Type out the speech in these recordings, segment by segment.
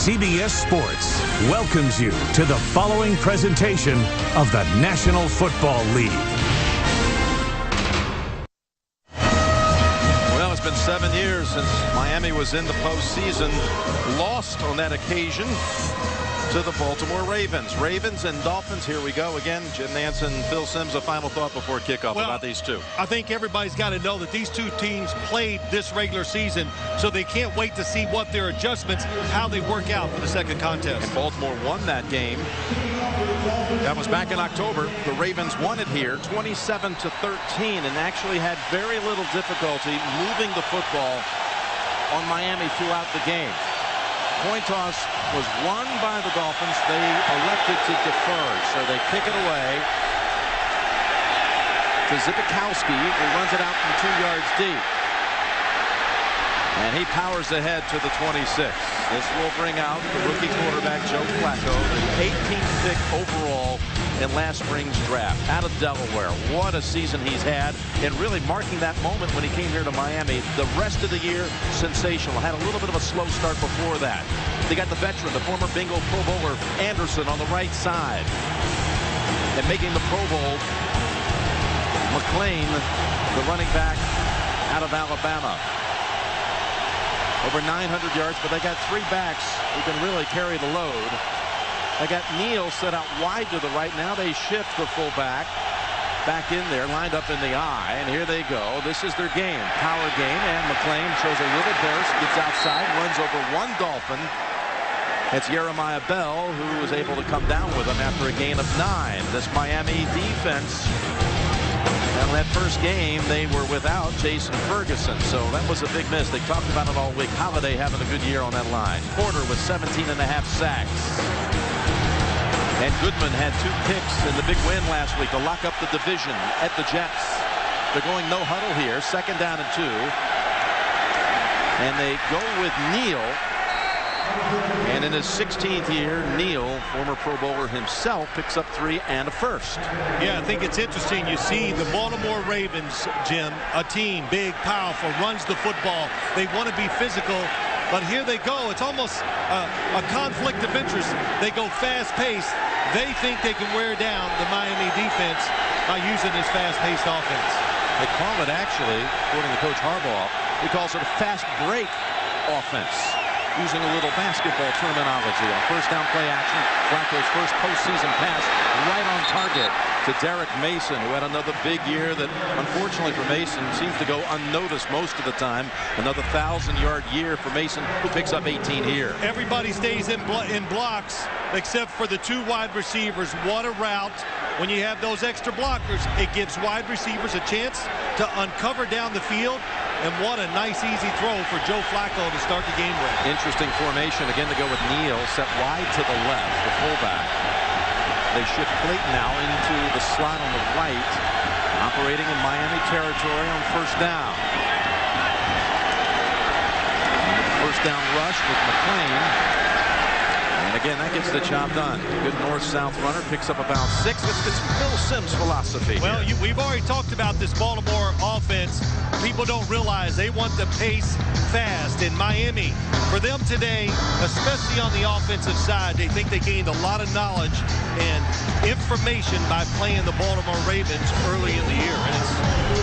CBS Sports welcomes you to the following presentation of the National Football League. Well, it's been 7 years since Miami was in the postseason, lost on that occasion to the Baltimore Ravens. Ravens and Dolphins, here we go again. Jim Nantz and Phil Simms, a final thought before kickoff about these two. I think everybody's got to know that these two teams played this regular season, so they can't wait to see what their adjustments, how they work out for the second contest. And Baltimore won that game. That was back in October. The Ravens won it here 27-13 and actually had very little difficulty moving the football on Miami throughout the game. Coin toss was won by the Dolphins. They elected to defer, so they kick it away to Zipikowski, who runs it out from 2 yards deep. And he powers ahead to the 26. This will bring out the rookie quarterback, Joe Flacco, the 18th pick overall in last spring's draft out of Delaware. What a season he's had, and really marking that moment when he came here to Miami. The rest of the year, sensational. Had a little bit of a slow start before that. They got the veteran, the former bingo Pro Bowler Anderson on the right side. And making the Pro Bowl, McClain, the running back out of Alabama. Over 900 yards, but they got 3 backs who can really carry the load. They got Neal set out wide to the right. Now they shift the fullback back in there, lined up in the eye, and here they go. This is their game, power game, and McClain shows a little burst, gets outside, runs over one Dolphin. It's Jeremiah Bell who was able to come down with him after a gain of 9. This Miami defense, and that first game they were without Jason Ferguson, so that was a big miss. They talked about it all week. Holiday having a good year on that line. Porter with 17.5 sacks. And Goodman had 2 picks in the big win last week to lock up the division at the Jets. They're going no huddle here, 2nd down and 2. And they go with Neal. And in his 16th year, Neal, former Pro Bowler himself, picks up 3 and a first. Yeah, I think it's interesting. You see the Baltimore Ravens, Jim, a team, big, powerful, runs the football. They want to be physical, but here they go. It's almost a conflict of interest. They go fast-paced. They think they can wear down the Miami defense by using this fast-paced offense. They call it, actually, according to Coach Harbaugh, he calls it a fast break offense, using a little basketball terminology. On first down play action, Flacco's first postseason pass right on target to Derek Mason, who had another big year that, unfortunately for Mason, seems to go unnoticed most of the time. Another 1,000-yard year for Mason, who picks up 18 here. Everybody stays in blocks except for the 2 wide receivers. What a route. When you have those extra blockers, it gives wide receivers a chance to uncover down the field. And what a nice, easy throw for Joe Flacco to start the game with. Interesting formation. Again, to go with Neal, set wide to the left, the fullback. They shift Clayton now into the slot on the right, operating in Miami territory on first down. First down rush with McClain. And again, that gets the job done. Good north-south runner, picks up about 6. Let's get some Phil Simms philosophy. Well, we've already talked about this Baltimore offense. People don't realize they want the pace fast. In Miami, for them today, especially on the offensive side, they think they gained a lot of knowledge and information by playing the Baltimore Ravens early in the year. And it's,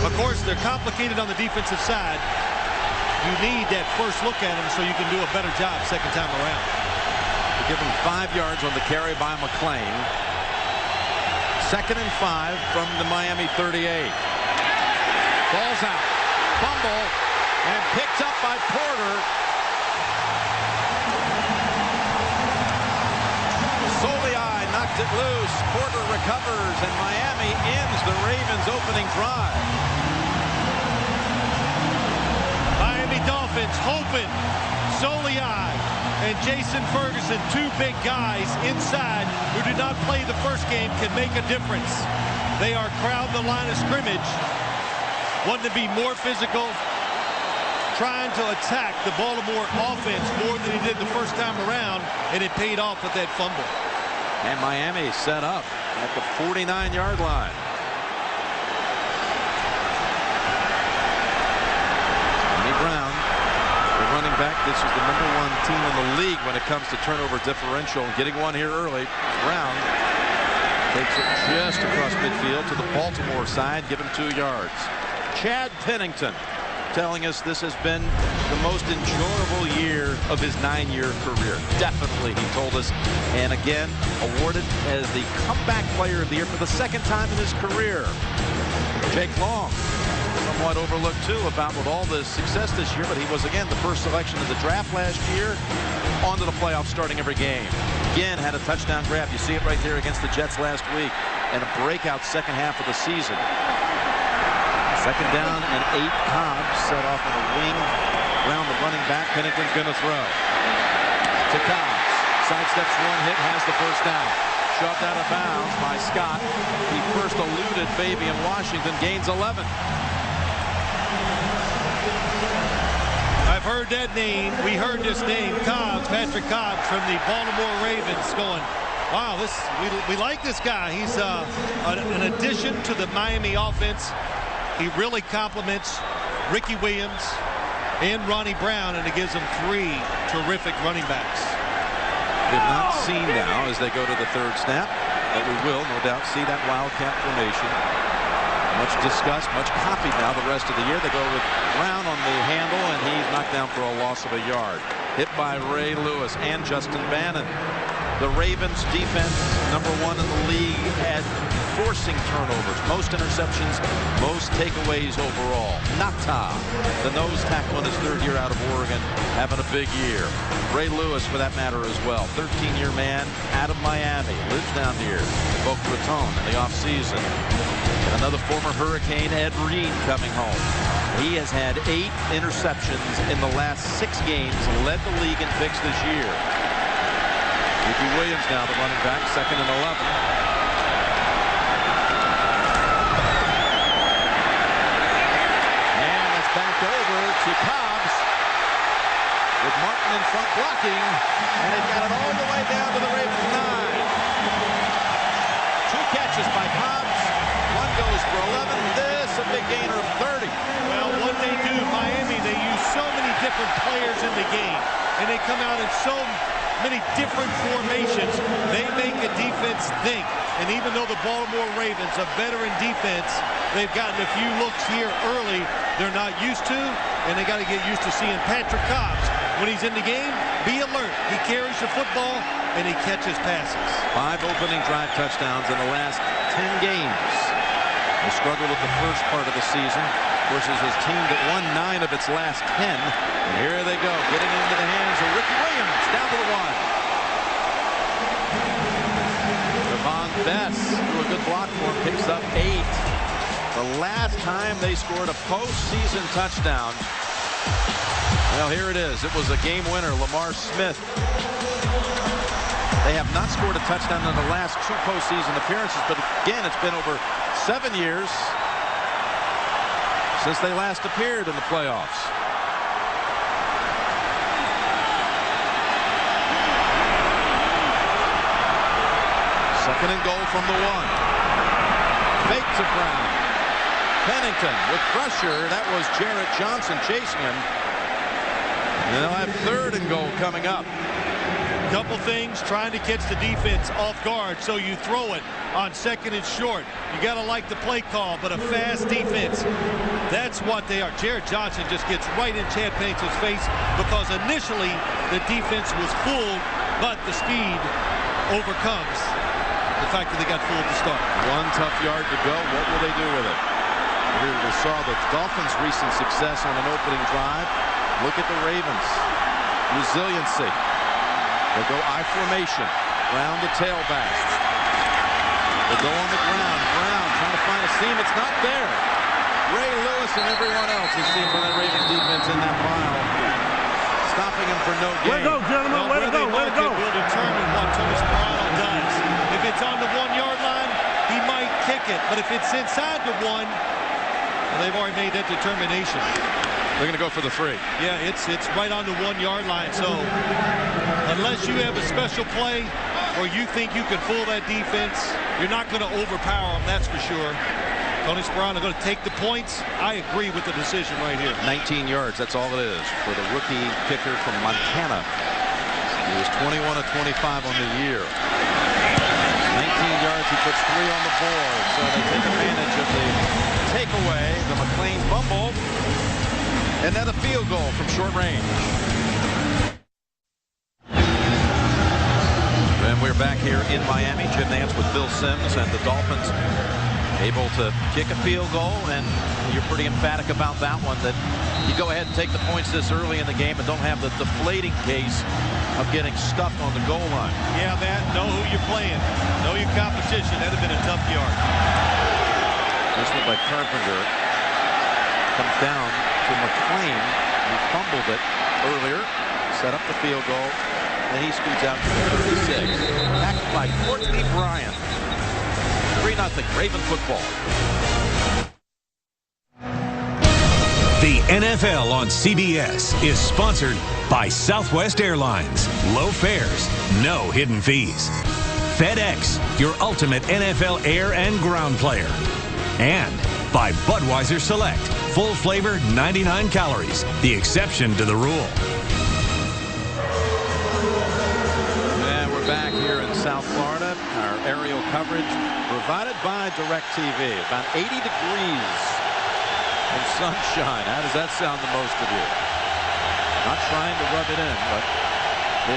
of course, they're complicated on the defensive side. You need that first look at them so you can do a better job second time around. Give him 5 yards on the carry by McClain. 2nd and 5 from the Miami 38. Falls out. Fumble. And picked up by Porter. Soliai knocked it loose. Porter recovers, and Miami ends the Ravens' opening drive. Miami Dolphins hoping Soliai and Jason Ferguson, 2 big guys inside who did not play the first game, can make a difference. They are crowding the line of scrimmage, wanting to be more physical, trying to attack the Baltimore offense more than he did the first time around, and it paid off with that fumble. And Miami set up at the 49-yard line. Brown, the running back fact, this is the #1 team in the league when it comes to turnover differential. Getting one here early. Brown takes it just across midfield to the Baltimore side. Give him 2 yards. Chad Pennington telling us this has been the most enjoyable year of his 9-year career. Definitely, he told us. And again, awarded as the comeback player of the year for the 2nd time in his career. Jake Long, somewhat overlooked too about with all the success this year, but he was again the first selection of the draft last year. On to the playoffs, starting every game. Again, had a touchdown grab. You see it right there against the Jets last week. And a breakout second half of the season. 2nd down and 8. Cobbs set off on a wing around the running back. Pennington's going to throw to Cobbs. Sidesteps one hit, has the first down. Shoved out of bounds by Scott. He first eluded Fabian Washington. Gains 11. I've heard that name. We heard this name, Cobbs, Patrick Cobbs from the Baltimore Ravens, going, wow, we like this guy. He's an addition to the Miami offense. He really complements Ricky Williams and Ronnie Brown, and it gives them 3 terrific running backs. We have not seen now as they go to the 3rd snap, but we will no doubt see that wildcat formation. Much discussed, much copied now the rest of the year. They go with Brown on the handle, and he's knocked down for a loss of a yard. Hit by Ray Lewis and Justin Bannon. The Ravens defense, #1 in the league at forcing turnovers. Most interceptions, most takeaways overall. Nata, the nose tackle in his 3rd year out of Oregon, having a big year. Ray Lewis, for that matter, as well. 13-year man out of Miami. Lives down here in Boca Raton in the offseason. And another former Hurricane, Ed Reed, coming home. He has had 8 interceptions in the last 6 games, led the league in picks this year. Ricky Williams now the running back, 2nd and 11. And it's backed over to Cobbs with Martin in front blocking, and they've got it all the way down to the Ravens 9. 2 catches by Cobbs. 1 goes for 11. This a big gainer of 30. Well, what they do, Miami, they use so many different players in the game, and they come out in so many different formations. They make a defense think. And even though the Baltimore Ravens, a veteran defense, they've gotten a few looks here early they're not used to, and they got to get used to seeing Patrick Cobbs. When he's in the game, be alert. He carries the football, and he catches passes. 5 opening drive touchdowns in the last 10 games. He struggled with the first part of the season versus his team that won 9 of its last 10. And here they go, getting into the hands of Ricky Williams, down to the 1. Devon Bess, through a good block for him, picks up 8. The last time they scored a postseason touchdown, well, here it is. It was a game winner, Lamar Smith. They have not scored a touchdown in the last 2 postseason appearances, but again, it's been over 7 years since they last appeared in the playoffs. Second and goal from the 1. Fake to Brown. Pennington with pressure. That was Jarrett Johnson chasing him. And they'll have 3rd and goal coming up. Couple things, trying to catch the defense off guard, so you throw it on 2nd and short. You got to like the play call, but a fast defense, that's what they are. Jarrett Johnson just gets right in Chad Pennington's face because initially the defense was fooled, but the speed overcomes the fact that they got fooled to start. 1 tough yard to go. What will they do with it? Here we saw the Dolphins' recent success on an opening drive. Look at the Ravens. Resiliency. They go I formation. Round the tailback. They go on the ground. Brown trying to find a seam. It's not there. Ray Lewis and everyone else is seen from that Ravens defense in that mile. Stopping him for no gain. Way to go, gentlemen. Way to go. Way to go. Will determine what Tony Sparano does. If it's on the 1-yard line, he might kick it. But if it's inside the 1, well, they've already made that determination. They're going to go for the 3. Yeah, it's right on the 1-yard line. So unless you have a special play or you think you can fool that defense, you're not going to overpower them, that's for sure. Tony Sparano going to take the points. I agree with the decision right here. 19 yards, that's all it is for the rookie kicker from Montana. He was 21 of 25 on the year. 19 yards, he puts 3 on the board, so they take advantage of the takeaway, the McLean fumble, and then a field goal from short range. And we're back here in Miami. Jim Nantz with Bill Sims, and the Dolphins able to kick a field goal, and you're pretty emphatic about that one, that you go ahead and take the points this early in the game and don't have the deflating case of getting stuck on the goal line. Yeah, Matt, know who you're playing. Know your competition. That'd have been a tough yard. This one by Carpenter comes down to McLean, who fumbled it earlier, set up the field goal, and he scoots out to the 36. Backed by Courtney Bryant. 3-0 Raven football. The NFL on CBS is sponsored by Southwest Airlines. Low fares, no hidden fees. FedEx, your ultimate NFL air and ground player. And by Budweiser Select, full flavor, 99 calories, the exception to the rule. And we're back here in South Florida. Our aerial coverage provided by DirecTV. About 80 degrees and sunshine. How does that sound to most of you? Not trying to rub it in, but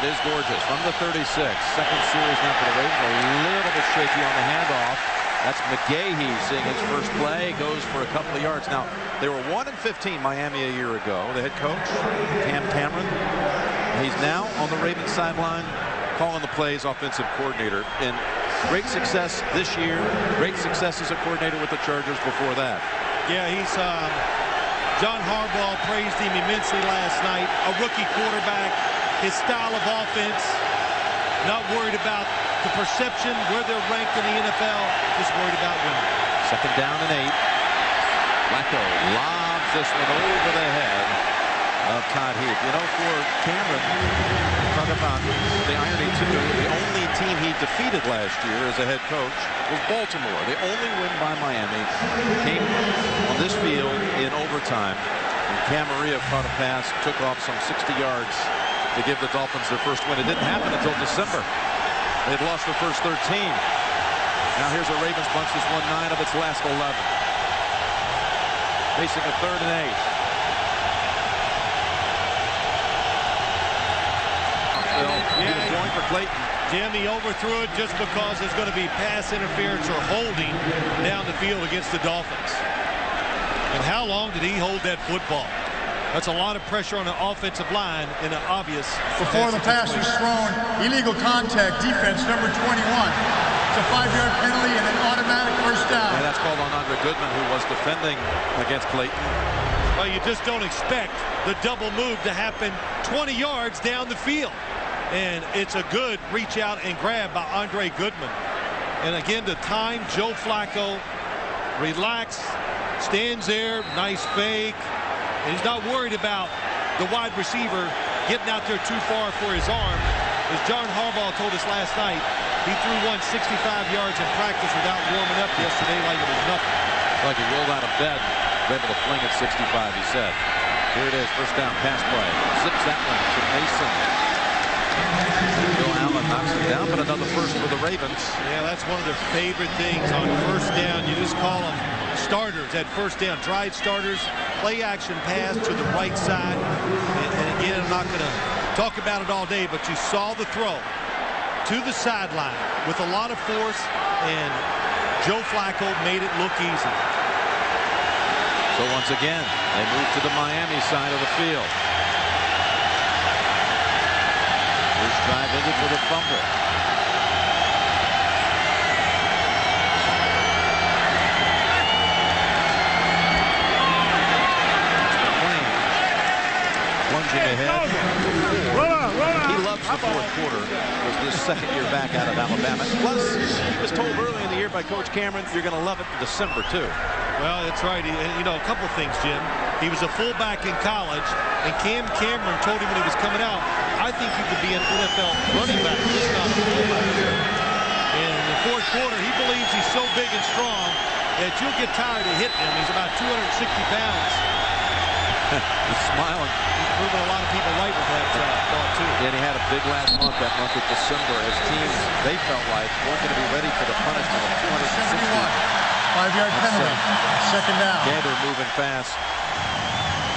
it is gorgeous. From the 36, second series now for the Ravens. A little bit shaky on the handoff. That's McGahee seeing his first play. Goes for a couple of yards. Now, they were 1-15 Miami a year ago. The head coach, Cam Cameron. He's now on the Ravens sideline calling the plays, offensive coordinator. And great success this year. Great success as a coordinator with the Chargers before that. Yeah, he's John Harbaugh praised him immensely last night. A rookie quarterback, his style of offense, not worried about the perception, where they're ranked in the NFL, just worried about winning. Second down and 8. Flacco lobs this one over the head of Todd Heath. You know, for Cameron, talk about the irony too, the only team he defeated last year as a head coach was Baltimore. The only win by Miami came on this field in overtime. And Cam Maria caught a pass, took off some 60 yards to give the Dolphins their first win. It didn't happen until December. They'd lost their first 13. Now here's a Ravens bunch that's won 9 of its last 11. Facing a 3rd and 8. He was going for Clayton. Jim, he overthrew it just because there's going to be pass interference or holding down the field against the Dolphins. And how long did he hold that football? That's a lot of pressure on the offensive line in an obvious. Before the pass is thrown, illegal contact, defense number 21. It's a 5-yard penalty and an automatic first down. Yeah, that's called on Andre Goodman, who was defending against Clayton. Well, you just don't expect the double move to happen 20 yards down the field. And it's a good reach out and grab by Andre Goodman. And again, the time, Joe Flacco, relax, stands there, nice fake. And he's not worried about the wide receiver getting out there too far for his arm. As John Harbaugh told us last night, he threw one 65 yards in practice without warming up yesterday like it was nothing. Like he rolled out of bed, was able to fling it 65, he said. Here it is, first down pass play. Zips that one to Mason. Bill Allen knocks it down, but another first for the Ravens. Yeah, that's one of their favorite things on first down. You just call them starters at first down. Drive starters, play action pass to the right side. And again, I'm not going to talk about it all day, but you saw the throw to the sideline with a lot of force, and Joe Flacco made it look easy. So once again, they move to the Miami side of the field. First drive ended with a fumble. McLean plunging ahead. He loves the fourth quarter. It was his second year back out of Alabama. Plus, he was told early in the year by Coach Cameron, you're going to love it in December, too. Well, that's right. You know, a couple of things, Jim. He was a fullback in college, and Cam Cameron told him when he was coming out, I think you could be an NFL running back, just not a fullback. And in the fourth quarter, he believes he's so big and strong, that you'll get tired of hitting him. He's about 260 pounds. He's smiling. He's proving a lot of people right with that thought, too. And he had a big last month, that month of December, as teams, they felt like, weren't going to be ready for the punishment of 260. 5-yard penalty. Second down. Yeah, they're moving fast.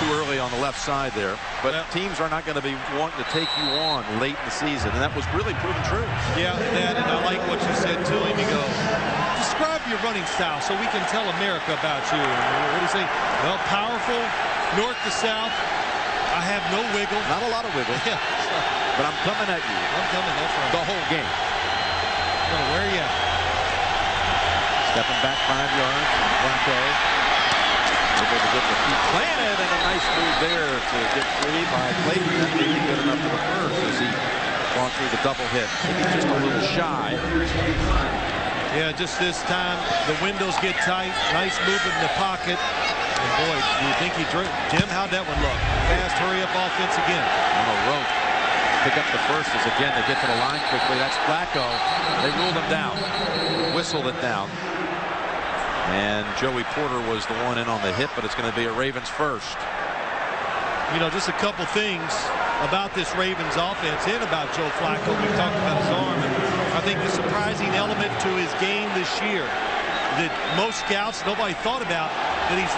Too early on the left side there. But teams are not going to be wanting to take you on late in the season. And that was really proven true. Yeah, and I like what you said to him. You go, describe your running style so we can tell America about you. What do you say? Well, powerful, north to south. I have no wiggle. Not a lot of wiggle. Yeah. But I'm coming at you. I'm coming, that's right. The whole game. I'm going to wear you out. Stepping back 5 yards. Blanco. Able to get the feet planted, and a nice move there to get free by Clayton. That may be good enough for the first as he gone through the double hit. Maybe just a little shy. Yeah, just this time the windows get tight. Nice movement in the pocket. And boy, you think he drew. Jim, how'd that one look? Fast, hurry up offense again. On a rope. Pick up the first as again they get to the line quickly. That's Flacco. They ruled him down. Whistled it down. And Joey Porter was the one in on the hit, but it's going to be a Ravens first. You know, just a couple things about this Ravens offense and about Joe Flacco. We talked about his arm. And I think the surprising element to his game this year that most scouts, nobody thought about, that he's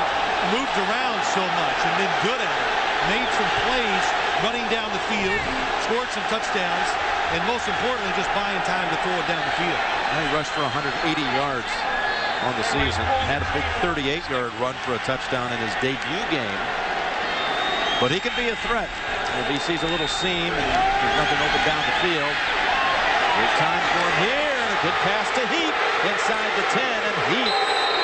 moved around so much and been good at it. Made some plays running down the field, scored some touchdowns, and most importantly, just buying time to throw it down the field. He rushed for 180 yards on the season. Had a big 38-yard run for a touchdown in his debut game. But he can be a threat. If he sees a little seam and there's nothing open down the field. Good time for him here. And a good pass to Heap inside the 10. And Heap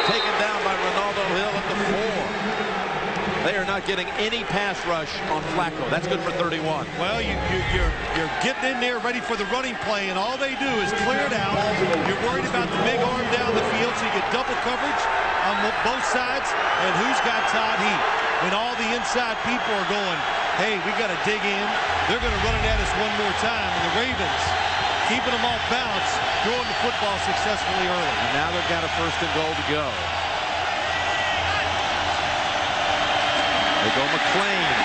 taken down by Ronaldo Hill at the 4. They are not getting any pass rush on Flacco. That's good for 31. Well, you're getting in there ready for the running play, and all they do is clear it out. You're worried about the big arm down the field, so you get double coverage on both sides. And who's got Todd Heap? When all the inside people are going, hey, we got to dig in. They're going to run it at us one more time. And the Ravens keeping them off balance, throwing the football successfully early. And now they've got a 1st and goal to go. They go McClain.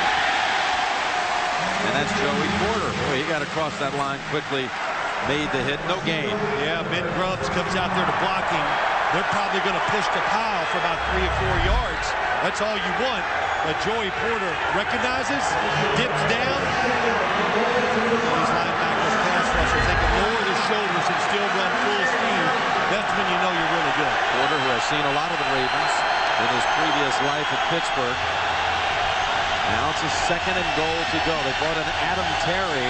And that's Joey Porter. Boy, he got across that line quickly. Made the hit. No gain. Yeah, Ben Grubbs comes out there to block him. They're probably going to push the pile for about 3 or 4 yards. That's all you want. But Joey Porter recognizes, dips down. These linebackers, pass rushers, they can lower their shoulders and still run full speed. That's when you know you're really good. Porter, who has seen a lot of the Ravens in his previous life at Pittsburgh. Now it's a 2nd and goal to go. They brought in Adam Terry,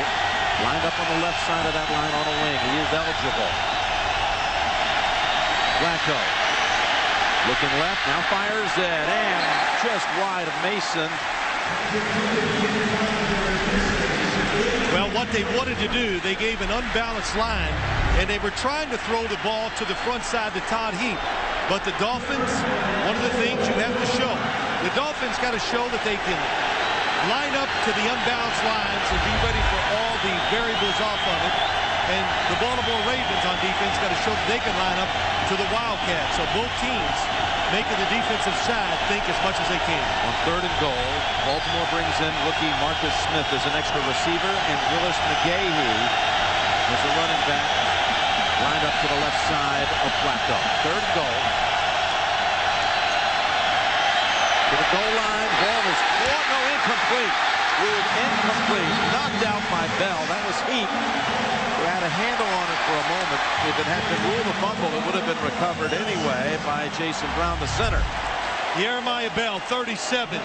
lined up on the left side of that line on a wing. He is eligible. Flacco looking left, now fires it, and just wide of Mason. Well, what they wanted to do, they gave an unbalanced line, and they were trying to throw the ball to the front side to Todd Heap. But the Dolphins, one of the things you have to show, the Dolphins got to show that they can line up to the unbalanced lines and be ready for all the variables off of it. And the Baltimore Ravens on defense got to show that they can line up to the Wildcats. So both teams making the defensive side think as much as they can. On 3rd and goal, Baltimore brings in rookie Marcus Smith as an extra receiver, and Willis McGahee is a running back lined up to the left side of Flacco. 3rd and goal. To the goal line, ball is caught, no, incomplete. Ruled incomplete, knocked out by Bell. That was Heap, who had a handle on it for a moment. If it had been ruled a fumble, it would have been recovered anyway by Jason Brown, the center. Jeremiah Bell, 37.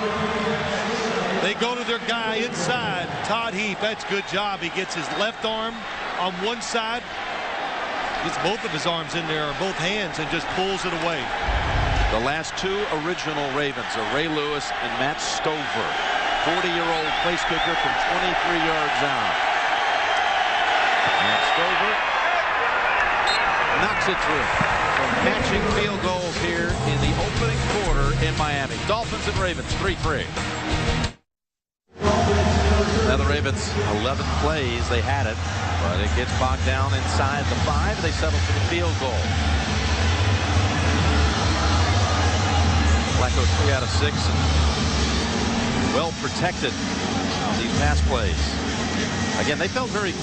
They go to their guy inside, Todd Heap. That's a good job. He gets his left arm on one side, gets both of his arms in there, or both hands, and just pulls it away. The last 2 original Ravens are Ray Lewis and Matt Stover. 40-year-old place kicker from 23 yards out. And Stover knocks it through. So matching field goals here in the opening quarter in Miami. Dolphins and Ravens, 3-3. Now the Ravens, 11 plays, they had it, but it gets bogged down inside the 5. They settle for the field goal. Flacco 3 out of 6. And well protected on these pass plays. Again, they felt very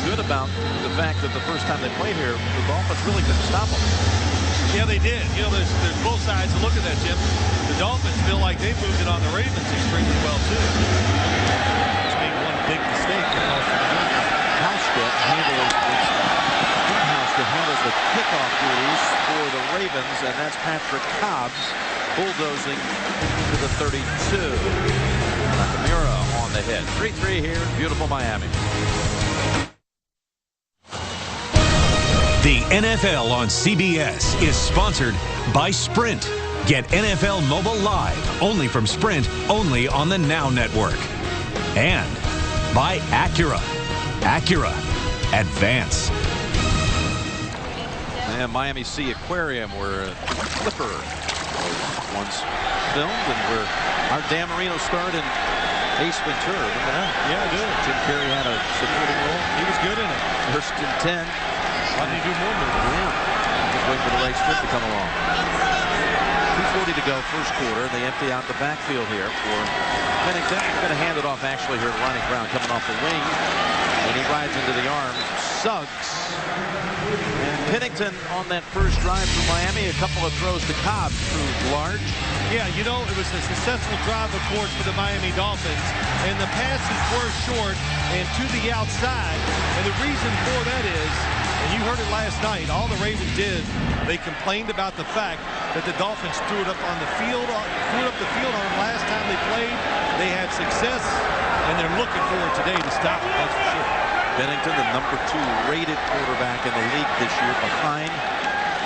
good about the fact that the first time they played here, the Dolphins really couldn't stop them. Yeah, they did. You know, there's both sides to look at that, Jim. The Dolphins feel like they moved it on the Ravens extremely well, too. Just made one big mistake. Hauschka handles the kickoff duties for the Ravens, and that's Patrick Cobbs bulldozing to the 32. Nakamura on the hit. 3-3 here in beautiful Miami. The NFL on CBS is sponsored by Sprint. Get NFL Mobile Live only from Sprint, only on the Now Network. And by Acura. Acura. Advance. And Miami Sea Aquarium, where Flipper was once filmed, and where our Dan Marino starred in Ace Ventura. Remember that? Yeah, I do. Jim Carrey had a supporting role. He was good in it. First and 10. Why did he do more movies? Yeah. Just waiting for the right strip to come along. 2:40 to go, first quarter. They empty out the backfield here for Pennington. They're going to hand it off actually here to Ronnie Brown coming off the wing. And he rides into the arms of Suggs. And Pennington on that first drive for Miami. A couple of throws to Cobbs proved large. Yeah, you know, it was a successful drive, of course, for the Miami Dolphins. And the passes were short and to the outside. And the reason for that is, and you heard it last night, all the Ravens did, they complained about the fact that the Dolphins threw it up on the field, on them last time they played. They had success, and they're looking for it today to stop it, that's for sure. Bennington, the number 2 rated quarterback in the league this year, behind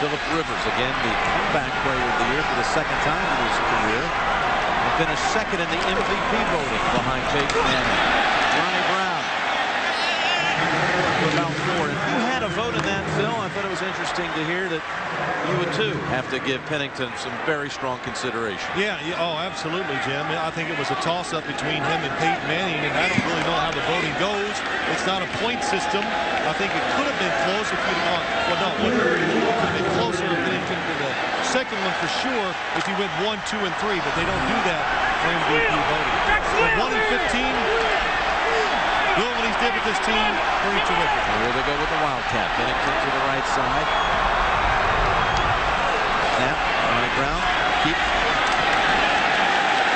Phillip Rivers. Again, the comeback player of the year for the second time in his career. And finished second in the MVP voting behind Peyton Manning. Ronnie Brown. About 4. If you had a vote in that, Phil, I thought it was interesting to hear that you would too have to give Pennington some very strong consideration. Yeah, oh, absolutely, Jim. I think it was a toss-up between him and Peyton Manning, and I don't really know how the voting goes. It's not a point system. I think it could have been close if you'd gone. Well, no, it could have been closer if Pennington to the second one for sure if you went 1, 2, and 3, but they don't do that for MVP voting. But 1 and 15. Doing what he's did with this team, pretty terrific. Here they go with the Wildcat. Pennington to the right side. Snap. Ronnie Brown. Keep.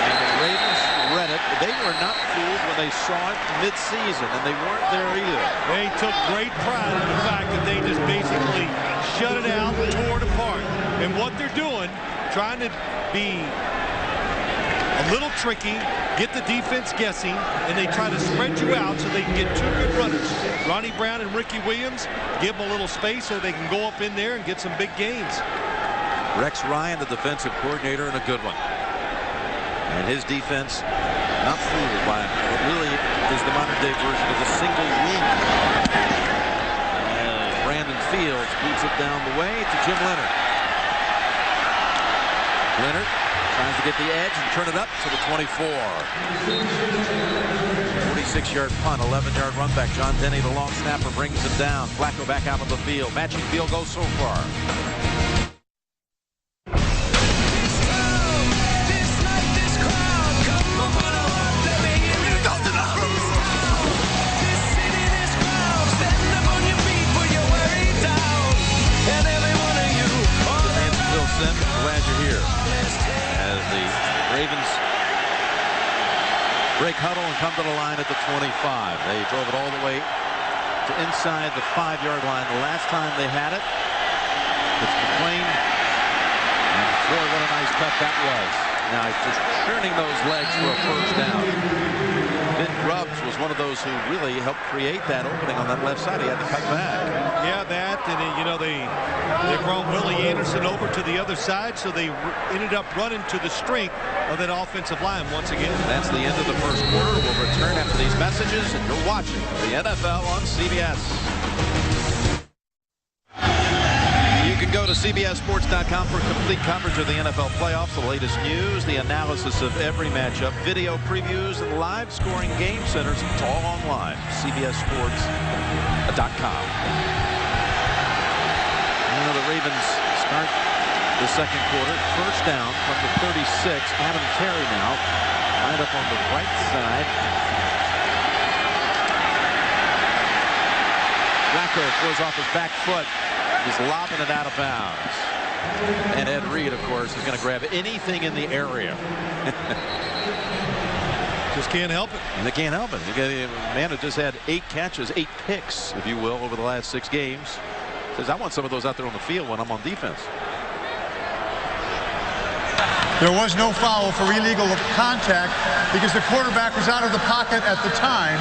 And the Ravens read it. They were not fooled when they saw it mid-season, and they weren't there either. They took great pride in the fact that they just basically shut it out, tore it apart. And what they're doing, trying to be a little tricky, get the defense guessing, and they try to spread you out so they can get 2 good runners. Ronnie Brown and Ricky Williams, give them a little space so they can go up in there and get some big gains. Rex Ryan, the defensive coordinator, and a good one. And his defense not fooled by what really is the modern-day version of a single wing. Brandon Fields boots it down the way to Jim Leonard. Leonard tries to get the edge and turn it up to the 24. 46-yard punt, 11-yard run back. John Denny, the long snapper, brings him down. Flacco back out of the field. Matching field goal so far. Glad you're here. As the Ravens break huddle and come to the line at the 25. They drove it all the way to inside the 5-yard line the last time they had it. It's McClain. And boy, what a nice cut that was. Now he's just turning those legs for a first down. Ben Grubbs was one of those who really helped create that opening on that left side. He had to cut back. Yeah, that, and you know, they brought Willie Anderson over to the other side, so they ended up running to the strength of that offensive line once again. That's the end of the first quarter. We'll return after these messages, and you're watching the NFL on CBS. You can go to CBSSports.com for complete coverage of the NFL playoffs, the latest news, the analysis of every matchup, video previews, and live scoring game centers. It's all online. CBSSports.com. You know, the Ravens start the second quarter. First down from the 36. Adam Terry now lined up on the right side. Flacco throws off his back foot. He's lobbing it out of bounds. And Ed Reed, of course, is going to grab anything in the area. Just can't help it. And they can't help it. A man who just had 8 catches, 8 picks, if you will, over the last 6 games. Says, I want some of those out there on the field when I'm on defense. There was no foul for illegal contact because the quarterback was out of the pocket at the time.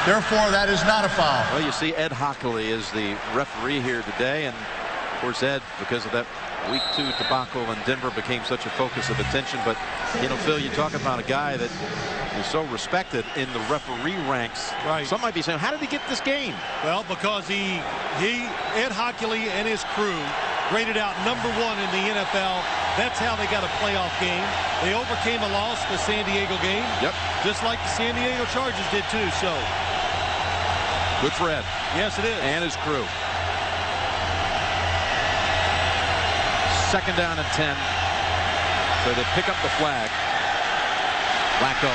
Therefore, that is not a foul. Well, you see Ed Hockley is the referee here today. And, of course, Ed, because of that Week 2 debacle in Denver, became such a focus of attention. But, you know, Phil, you talk about a guy that is so respected in the referee ranks. Right. Some might be saying, how did he get this game? Well, because Ed Hockley and his crew rated out #1 in the NFL. That's how they got a playoff game. They overcame a loss the San Diego game. Yep. Just like the San Diego Chargers did too. So Good for Ed. Yes, it is. And his crew. Second down and 10. So they pick up the flag. Flacco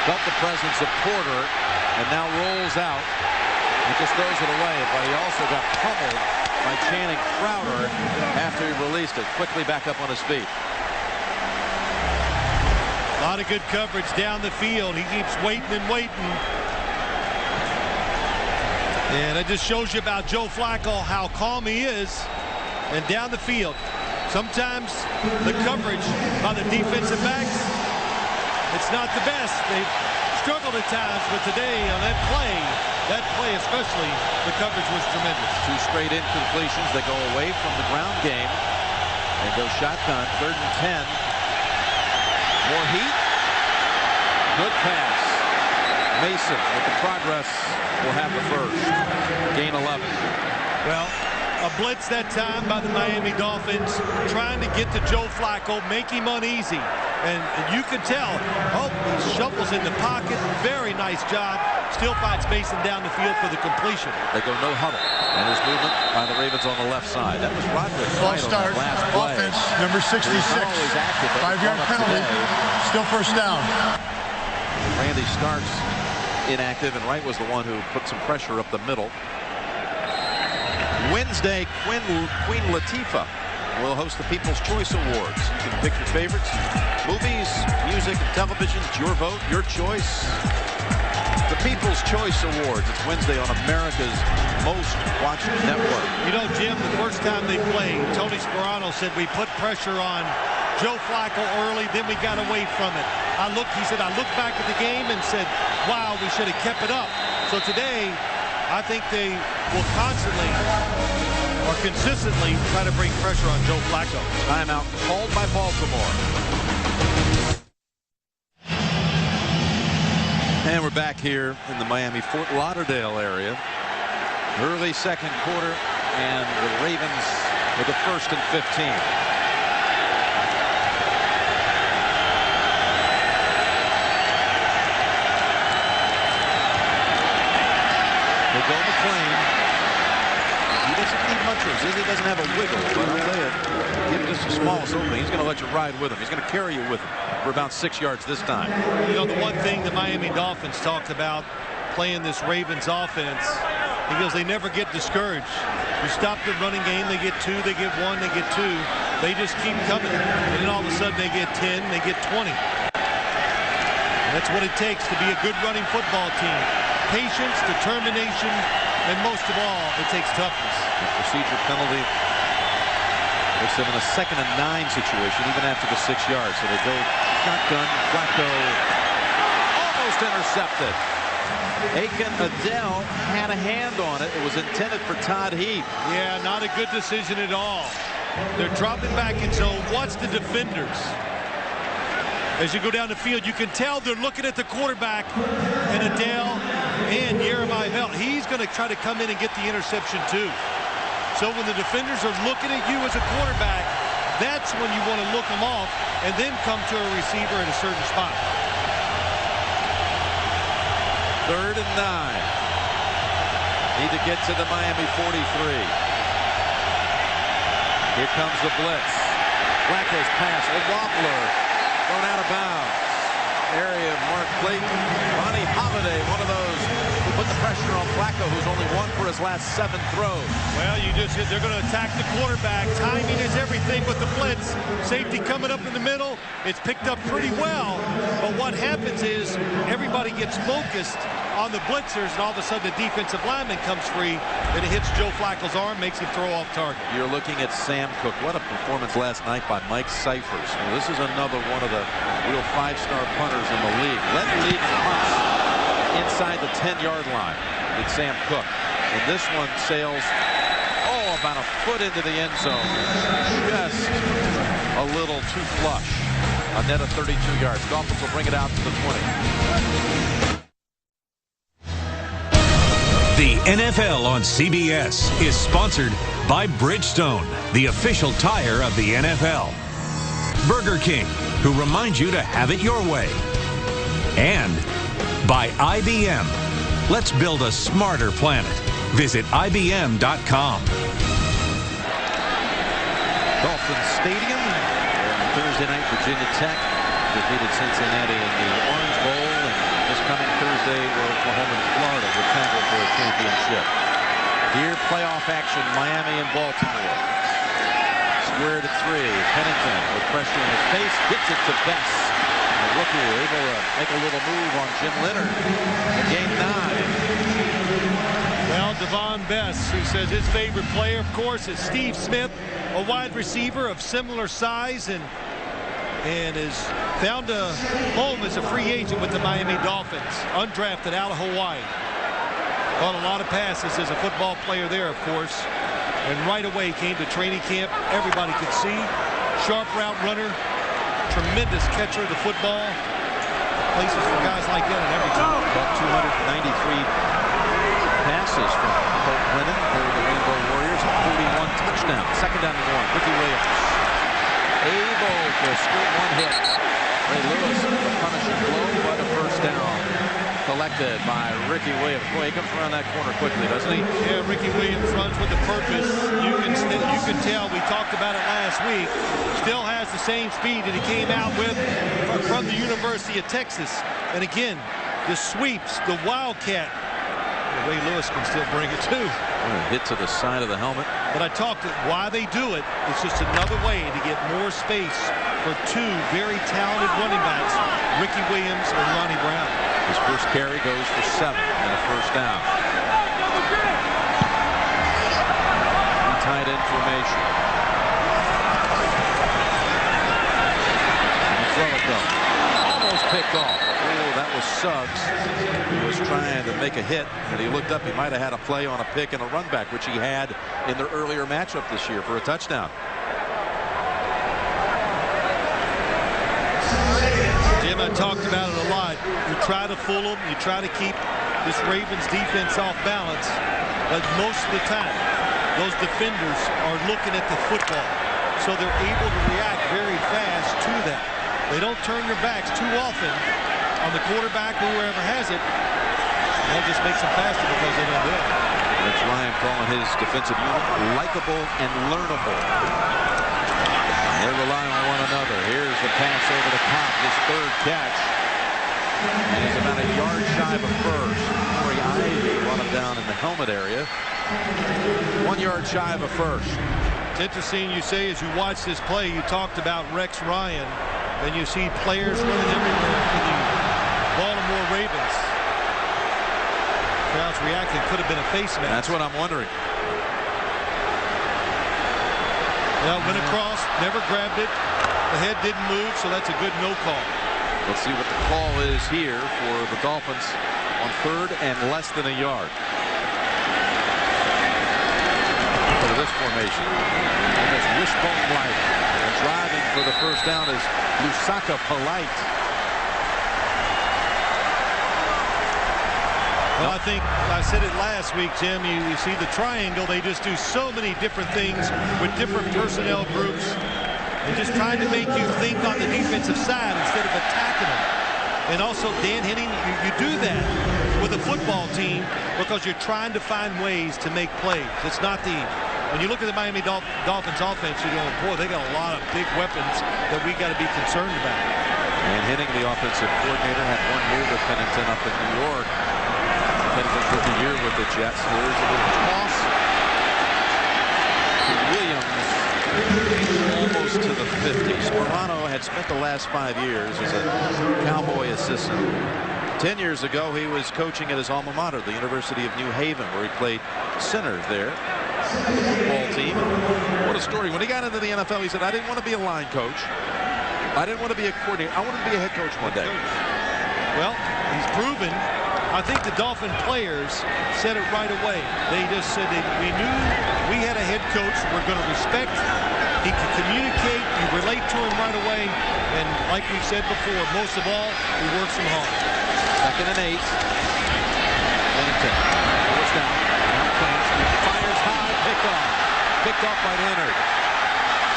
felt the presence of Porter and now rolls out. He just throws it away, but he also got pummeled by Channing Crowder after he released it. Quickly back up on his feet. A lot of good coverage down the field. He keeps waiting and waiting. And it just shows you about Joe Flacco, how calm he is. And down the field, sometimes the coverage by the defensive backs, it's not the best. They've struggled at times, but today on that play especially, the coverage was tremendous. 2 straight incompletions. They go away from the ground game. They go shotgun, 3rd and 10. More heat. Good pass. Mason with the progress will have the first. Gain 11. Well, a blitz that time by the Miami Dolphins, trying to get to Joe Flacco, make him uneasy. And you could tell, he shuffles in the pocket. Very nice job. Still finds Mason down the field for the completion. They go no huddle. And there's movement by the Ravens on the left side. That was Roderick. False start. Last play. Offense, number 66. 5-yard penalty. Still first down. Randy Starks inactive, and Wright was the one who put some pressure up the middle. Wednesday, Queen Latifah will host the People's Choice Awards. You can pick your favorites. Movies, music, and television. It's your vote, your choice. The People's Choice Awards. It's Wednesday on America's most watched network. You know, Jim, the first time they played, Tony Sperano said we put pressure on Joe Flacco early, then we got away from it. He said, I looked back at the game and said, wow, we should have kept it up. So today, I think they will constantly or consistently try to bring pressure on Joe Flacco. Timeout called by Baltimore. And we're back here in the Miami-Fort Lauderdale area. Early second quarter, and the Ravens with the 1st and 15. They go McClain. He doesn't need much of this. He doesn't have a wiggle, but I'll tell you, give him just the smallest opening. He's going to let you ride with him. He's going to carry you with him for about 6 yards this time. You know, the one thing the Miami Dolphins talked about playing this Ravens offense, he goes, they never get discouraged. You stop the running game, they get 2, they get 1, they get 2. They just keep coming. And then all of a sudden they get 10, they get 20. And that's what it takes to be a good running football team. Patience, determination, and most of all, it takes toughness. The procedure penalty puts them in a 2nd and 9 situation, even after the 6 yards. So they go shotgun. Flacco almost intercepted. Aiken Adele had a hand on it. It was intended for Todd Heap. Yeah, not a good decision at all. They're dropping back in zone. Watch the defenders. As you go down the field, you can tell they're looking at the quarterback, and Adele and Jeremiah Bell. He's going to try to come in and get the interception too. So when the defenders are looking at you as a quarterback, that's when you want to look them off and then come to a receiver at a certain spot. 3rd and 9. Need to get to the Miami 43. Here comes the blitz. Flacco's pass, a wobbler, thrown out of bounds. Area of Mark Clayton. Ronnie Holiday, one of those who put the pressure on Flacco, who's only 1 for his last 7 throws. Well, they're going to attack the quarterback. Timing is everything with the blitz. Safety coming up in the middle. It's picked up pretty well. But what happens is everybody gets focused on the blitzers, and all of a sudden the defensive lineman comes free, and it hits Joe Flacco's arm, makes him throw off target. You're looking at Sam Cook. What a performance last night by Mike Cyphers. Well, this is another one of the real 5-star punters in the league. Led the league in punts inside the 10-yard line with Sam Cook. And this one sails, about a foot into the end zone. Just a little too flush. A net of 32 yards. Dolphins will bring it out to the 20. The NFL on CBS is sponsored by Bridgestone, the official tire of the NFL. Burger King, who reminds you to have it your way. And by IBM. Let's build a smarter planet. Visit IBM.com. Dolphins Stadium. Thursday night, Virginia Tech defeated Cincinnati in the Orange Bowl. And this coming Thursday, Oklahoma and Florida will tangle for a championship. Here, playoff action, Miami and Baltimore. Square to 3. Pennington with pressure in his face, gets it to Bess. The rookie able to make a little move on Jim Leonard in game 9. Well, Devon Bess, who says his favorite player, of course, is Steve Smith, a wide receiver of similar size, and has found a home as a free agent with the Miami Dolphins, undrafted out of Hawaii. Caught a lot of passes as a football player there, of course, and right away came to training camp. Everybody could see. Sharp route runner, tremendous catcher of the football. Places for guys like that in every team. About 293 passes from Colt Brennan for the Rainbow Warriors, 41 touchdowns. Second down and 1. Ricky Williams able to score one hit. Ray Lewis, the punishing blow, but a first down collected by Ricky Williams. Boy, he comes around that corner quickly, doesn't he? Yeah, Ricky Williams runs with a purpose. You can tell. We talked about it last week. Still has the same speed that he came out with from the University of Texas. And again, the sweeps, the wildcat. Ray Lewis can still bring it too. Hit to the side of the helmet. But I talked why they do it. It's just another way to get more space for two very talented running backs, Ricky Williams and Ronnie Brown. His first carry goes for 7 and a first down. Tight end formation. Throw it though. Almost picked off. Oh, that was Suggs, who was trying to make a hit, and he looked up. He might have had a play on a pick and a run back, which he had in their earlier matchup this year for a touchdown. Jim, I talked about it a lot. You try to fool them. You try to keep this Ravens defense off balance. But most of the time, those defenders are looking at the football. So they're able to react very fast to that. They don't turn their backs too often on the quarterback or whoever has it. That just makes them faster because they don't do it. That's Ryan calling his defensive unit likable and learnable. They rely on one another. Here's the pass over the top. His third catch. And he's about a yard shy of a first. Corey Ivy brought him down in the helmet area. 1 yard shy of a first. It's interesting you say as you watch this play, you talked about Rex Ryan, and you see players running everywhere for the Baltimore Ravens. Crowd's reacting. Could have been a face mask. That's what I'm wondering. Well, went across, never grabbed it. The head didn't move, so that's a good no call. Let's see what the call is here for the Dolphins on 3rd and less than a yard. For this formation. And this wishbone right. And driving for the first down is Lusaka Polite. Well, I think I said it last week, Jim. You see the triangle. They just do so many different things with different personnel groups. And just trying to make you think on the defensive side instead of attacking them. And also, Dan Henning, you do that with a football team because you're trying to find ways to make plays. It's not the when you look at the Miami Dolphins offense, you're going, boy, they got a lot of big weapons that we got to be concerned about. And Henning, the offensive coordinator, had 1 year with Pennington up in New York. Pennington for the year with the Jets. Here's a little toss to Williams, almost to the 50s. Morano had spent the last 5 years as a Cowboy assistant. 10 years ago, he was coaching at his alma mater, the University of New Haven, where he played center there. The football team. What a story. When he got into the NFL, he said, I didn't want to be a line coach. I didn't want to be a coordinator. I wanted to be a head coach one day. Well, he's proven. I think the Dolphin players said it right away. They just said that we knew we had a head coach we're going to respect. He could communicate. You relate to him right away. And like we said before, most of all, he works him hard. 2nd and 8. Pennington. First down. Now comes. He fires high. Picked off by Leonard.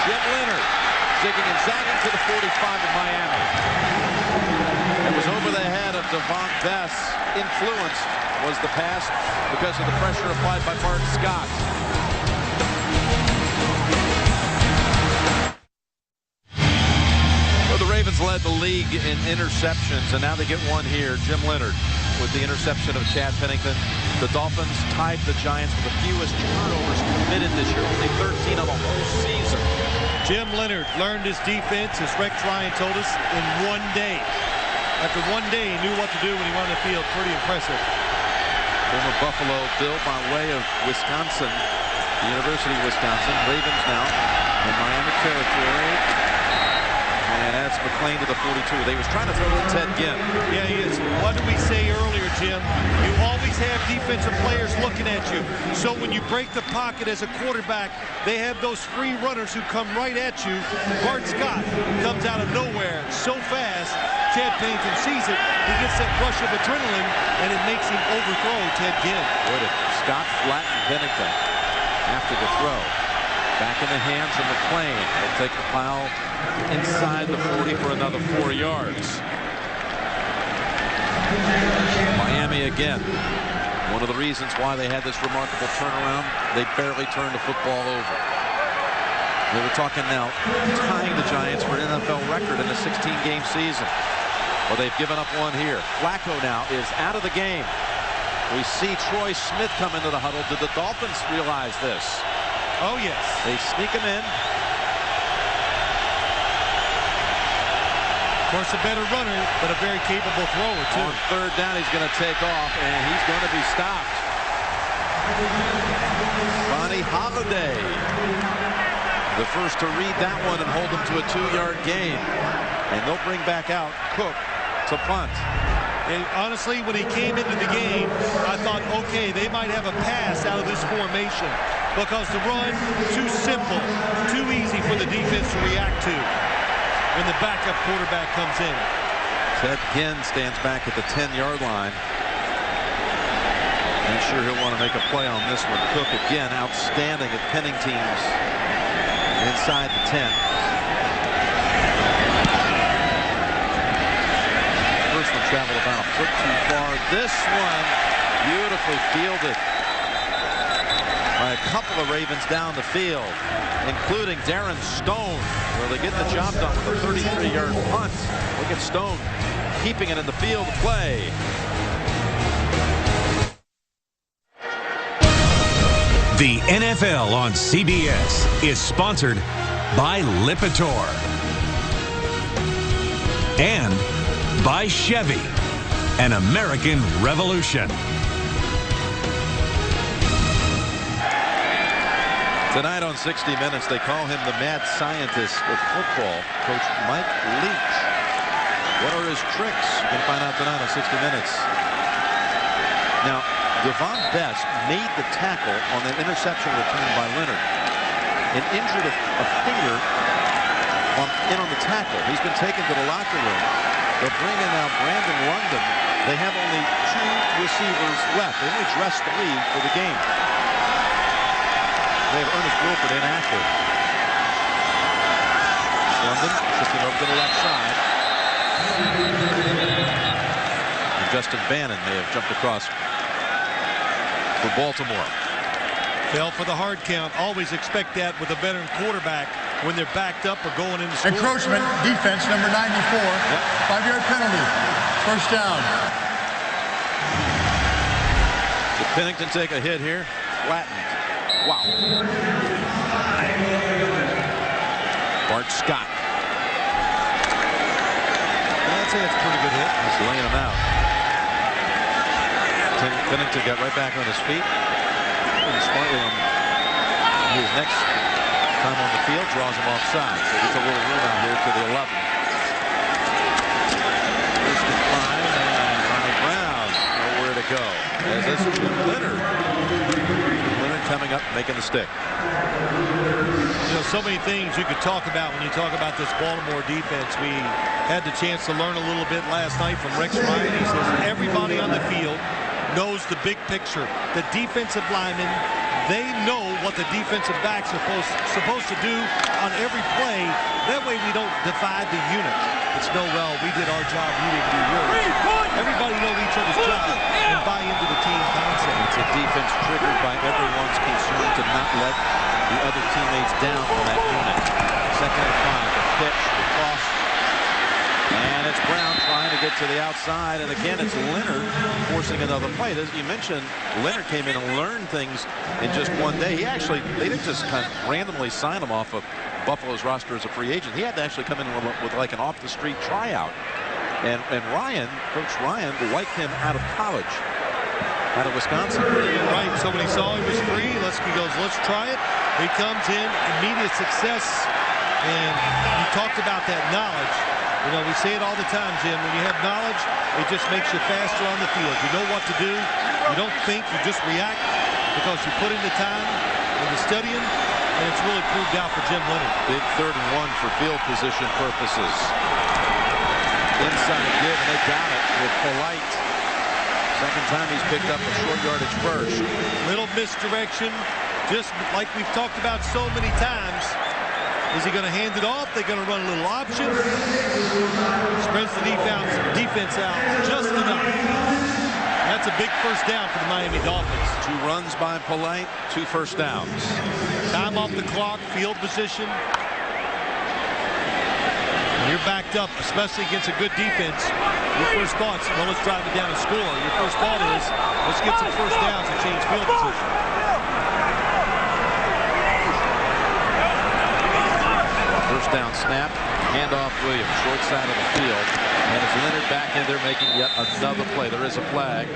Jim Leonard zigging and zagging to the 45 of Miami. It was over the head of Devon Bess. Influenced was the pass because of the pressure applied by Martin Scott. Well, the Ravens led the league in interceptions, and now they get one here. Jim Leonard with the interception of Chad Pennington. The Dolphins tied the Giants with the fewest turnovers committed this year, only 13 on the whole season. Jim Leonard learned his defense, as Rex Ryan told us, in 1 day. After 1 day, he knew what to do when he went on the field. Pretty impressive. Former Buffalo Bill by way of Wisconsin, the University of Wisconsin. Ravens now in Miami territory. And that's McClain to the 42. They was trying to throw in Ted Ginn. Yeah, he is. What did we say earlier, Jim? You always have defensive players looking at you. So when you break the pocket as a quarterback, they have those free runners who come right at you. Bart Scott comes out of nowhere so fast. Chad Pennington sees it. He gets that rush of adrenaline, and it makes him overthrow Ted Ginn. Would it? Scott flattened Pennington after the throw. Back in the hands of McClain. He'll take the foul inside the 40 for another 4 yards. Miami again. One of the reasons why they had this remarkable turnaround, they barely turned the football over. They were talking now tying the Giants for an NFL record in a 16-game season. Well, they've given up one here. Flacco now is out of the game. We see Troy Smith come into the huddle. Did the Dolphins realize this? Oh, yes. They sneak him in. Of course, a better runner, but a very capable thrower, too. On 3rd down, he's going to take off, and he's going to be stopped. Ronnie Holiday, the first to read that one and hold him to a 2-yard gain. And they'll bring back out Cook to punt. And honestly, when he came into the game, I thought, okay, they might have a pass out of this formation because the run, too simple, too easy for the defense to react to when the backup quarterback comes in. Ted Ginn stands back at the 10-yard line. Not sure he'll want to make a play on this one. Cook again outstanding at pinning teams inside the 10. First one traveled about a foot too far. This one beautifully fielded by a couple of Ravens down the field, including Darren Stone. Well, they get the job done with a 33-yard punt. Look at Stone keeping it in the field of play. The NFL on CBS is sponsored by Lipitor and by Chevy, an American Revolution. Tonight on 60 Minutes, they call him the mad scientist of football, Coach Mike Leach. What are his tricks? You can find out tonight on 60 Minutes. Now, Devon Bess made the tackle on that interception returned by Leonard and injured a finger on the tackle. He's been taken to the locker room. They'll bring in now Brandon London. They have only 2 receivers left. They only dressed 3 for the game. They have Ernest Wilford inactive. London shifting over to the left side. And Justin Bannon may have jumped across for Baltimore. Fell for the hard count. Always expect that with a veteran quarterback when they're backed up or going into score. Encroachment, defense, number 94. 5-yard penalty. First down. Did Pennington take a hit here? Flattened. Wow. Bart Scott. I'd say that's a pretty good hit. He's laying him out. Pennington got right back on his feet. Pretty smartly on his next time on the field, draws him offside. So gets a little rebound here to the 11. First and 5, and Ronnie Brown nowhere to go. As this is Jim Leonard. Leonard coming up, making the stick. You know, so many things you could talk about when you talk about this Baltimore defense. We had the chance to learn a little bit last night from Rex Ryan. He says everybody on the field knows the big picture. The defensive linemen, they know what the defensive backs are supposed to do on every play. That way we don't divide the unit. It's no, well, we did our job, you didn't do yours. Everybody know each other's job and buy into the team concept. It's a defense triggered by everyone's concern to not let the other teammates down on that unit. Second and 5, the pitch, the cross. And it's Brown trying to get to the outside. And again, it's Leonard forcing another play. As you mentioned, Leonard came in and learned things in just one day. They didn't just kind of randomly sign him off of Buffalo's roster as a free agent. He had to actually come in with like an off-the-street tryout. And Coach Ryan liked him out of college, out of Wisconsin. Right, so when he saw he was free, he goes, let's try it. He comes in, immediate success. And you talked about that knowledge. You know, we say it all the time, Jim. When you have knowledge, it just makes you faster on the field. You know what to do. You don't think. You just react because you put in the time and the studying, and it's really proved out for Jim Leonard. Big 3rd and 1 for field position purposes. Inside give, and they got it with Polite. Second time he's picked up a short yardage first. Little misdirection, just like we've talked about so many times. Is he going to hand it off? They're going to run a little option. Spreads the defense out just enough. That's a big first down for the Miami Dolphins. 2 runs by Polite, 2 first downs. Time off the clock, field position. When you're backed up, especially against a good defense, your first thoughts, well, let's drive it down and score. Your first thought is, let's get some first downs and change field position. First down snap, handoff Williams, short side of the field, and it's Leonard back in there making yet another play. There is a flag.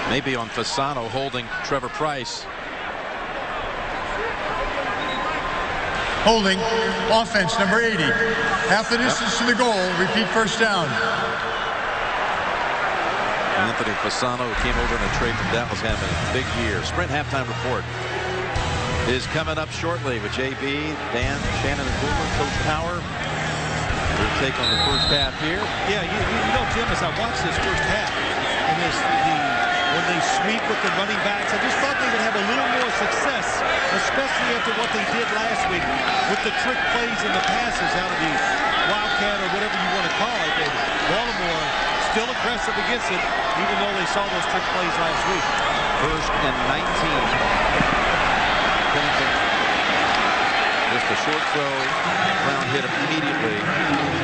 Maybe on Fasano holding Trevor Price. Holding, offense, number 80. Half the distance to the goal, repeat first down. Anthony Fasano, who came over in a trade from Dallas, having a big year. Sprint halftime report is coming up shortly with JB, Dan, Shannon, and Boomer. Coach Power will take on the first half here. Yeah, you know, Jim, as I watched this first half, and when they sweep with the running backs, I just thought they would have a little more success, especially after what they did last week with the trick plays and the passes out of the Wildcat or whatever you want to call it. And Baltimore still aggressive against it, even though they saw those trick plays last week. First and 19. Just a short throw, ground hit immediately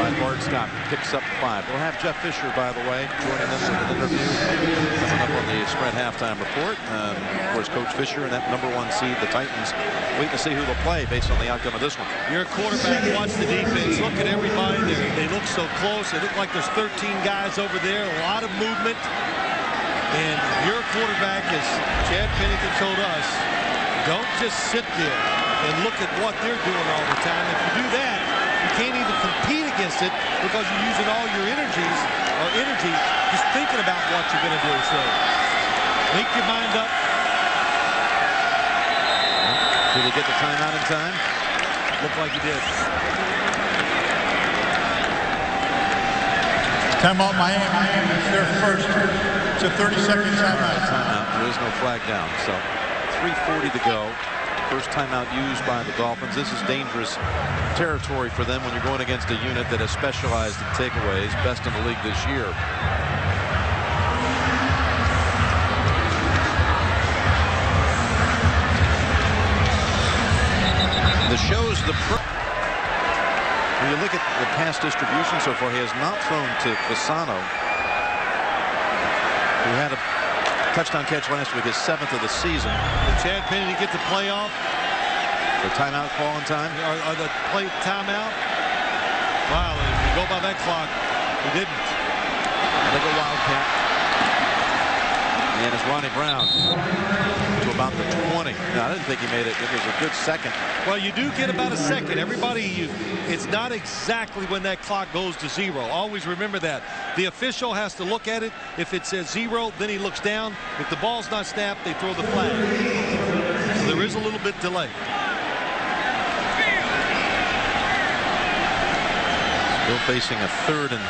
by Bart Scott. Picks up 5. We'll have Jeff Fisher, by the way, joining us in an interview coming up on the Sprint halftime report. Of course, Coach Fisher and that number 1 seed, the Titans, waiting to see who they'll play based on the outcome of this one. You're a quarterback, watch the defense. Look at everybody. They look so close. They look like there's 13 guys over there, a lot of movement. And your quarterback, as Chad Pennington told us, don't just sit there and look at what they're doing all the time. If you do that, you can't even compete against it because you're using all your energy just thinking about what you're going to do. So make your mind up. Did he get the timeout in time? Looked like he did. Timeout Miami. It's their first. It's a 30-second timeout. There is no flag down. So 3:40 to go. First timeout used by the Dolphins. This is dangerous territory for them when you're going against a unit that has specialized in takeaways, best in the league this year. the when you look at the pass distribution so far, he has not thrown to Fasano, who had a touchdown catch last week, his 7th of the season. Did Chad Pennington get the playoff? The timeout call in time? Or the play timeout? Wow, if you go by that clock, he didn't. I think a wildcat. And it's Ronnie Brown to about the 20. No, I didn't think he made it. It was a good second. Well, you do get about a second. Everybody, it's not exactly when that clock goes to 0. Always remember that. The official has to look at it. If it says 0, then he looks down. If the ball's not snapped, they throw the flag. So there is a little bit delay. Still facing a third and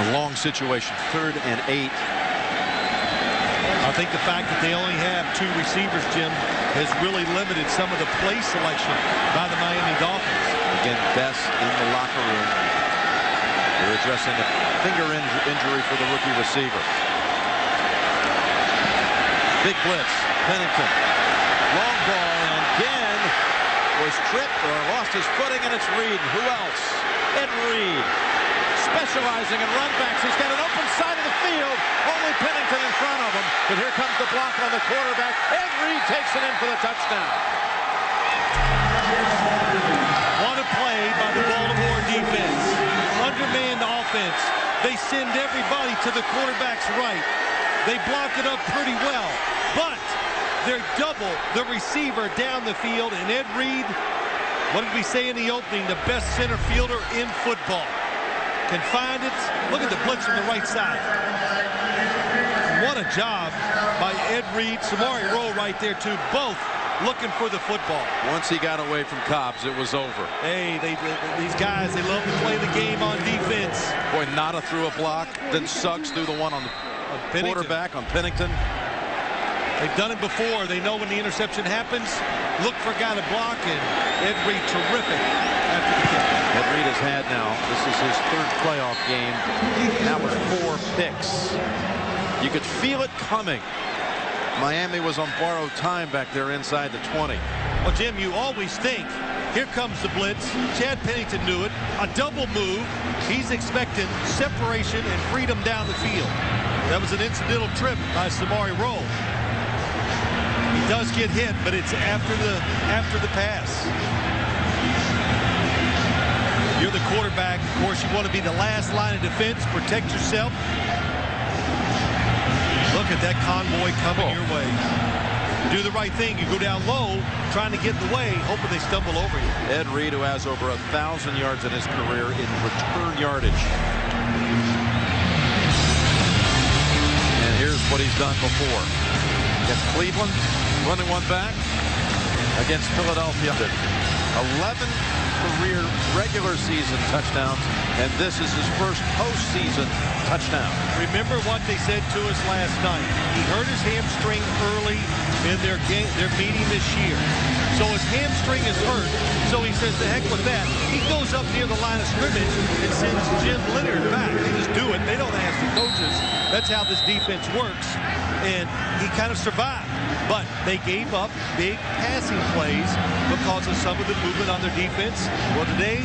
a long situation. 3rd and 8. I think the fact that they only have 2 receivers, Jim, has really limited some of the play selection by the Miami Dolphins. Again, Bess in the locker room. They're addressing a finger injury for the rookie receiver. Big blitz. Pennington. Long ball, and again was tripped or lost his footing, and it's Reed. Who else? Ed Reed. Specializing in runbacks. He's got an open side of the field. Only Pennington in front of him. But here comes the block on the quarterback. Ed Reed takes it in for the touchdown. What a play by the Baltimore defense. Undermanned offense. They send everybody to the quarterback's right. They block it up pretty well. But they're double the receiver down the field. And Ed Reed, what did we say in the opening? The best center fielder in football. Can find it. Look at the blitz from the right side. What a job by Ed Reed. Samari Rowe right there too. Both looking for the football. Once he got away from Cobbs, it was over. Hey, these guys, they love to play the game on defense. Boy, Nada threw a block. Then Suggs threw the one on the quarterback on Pennington. They've done it before. They know when the interception happens. Look for a guy to block, and Ed Reed terrific after the kick. Ed Reed has had now, this is his 3rd playoff game, now with 4 picks. You could feel it coming. Miami was on borrowed time back there inside the 20. Well, Jim, you always think, here comes the blitz. Chad Pennington knew it. A double move. He's expecting separation and freedom down the field. That was an incidental trip by Samari Rowe. He does get hit, but it's after the pass. You're the quarterback. Of course, you want to be the last line of defense. Protect yourself. Look at that convoy coming your way. Do the right thing. You go down low, trying to get in the way, hoping they stumble over you. Ed Reed, who has over 1,000 yards in his career in return yardage. And here's what he's done before. Against Cleveland, running one back. Against Philadelphia, 11 career regular season touchdowns, and this is his first postseason touchdown. Remember what they said to us last night. He hurt his hamstring early in their meeting this year. So his hamstring is hurt. So he says, the heck with that. He goes up near the line of scrimmage and sends Jim Leonard back. They just do it. They don't ask the coaches. That's how this defense works. And he kind of survived. But they gave up big passing plays because of some of the movement on their defense. Well, today,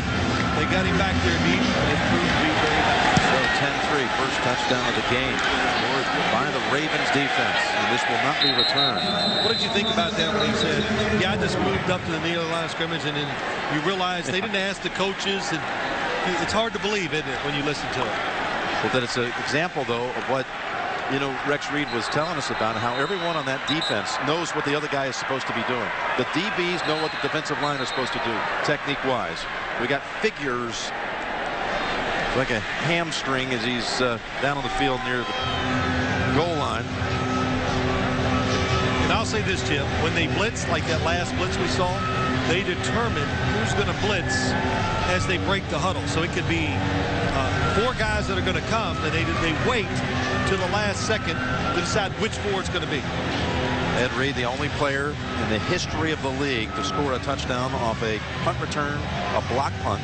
they got him back there deep, and it proved to be very nice. So 10-3, first touchdown of the game scored by the Ravens defense, and this will not be returned. What did you think about that when he said, yeah, I just moved up to the near line of scrimmage, and then you realize they didn't ask the coaches, and it's hard to believe, isn't it, when you listen to it? Well, that it's an example, though, of what Rex Reed was telling us about, how everyone on that defense knows what the other guy is supposed to be doing. The DBs know what the defensive line is supposed to do, technique-wise. We got figures like a hamstring as he's down on the field near the goal line. And I'll say this, Jim, when they blitz, like that last blitz we saw, they determine who's going to blitz as they break the huddle. So it could be 4 guys that are going to come, and they wait to the last second to decide which 4 it's going to be. Ed Reed, the only player in the history of the league to score a touchdown off a punt return, a block punt,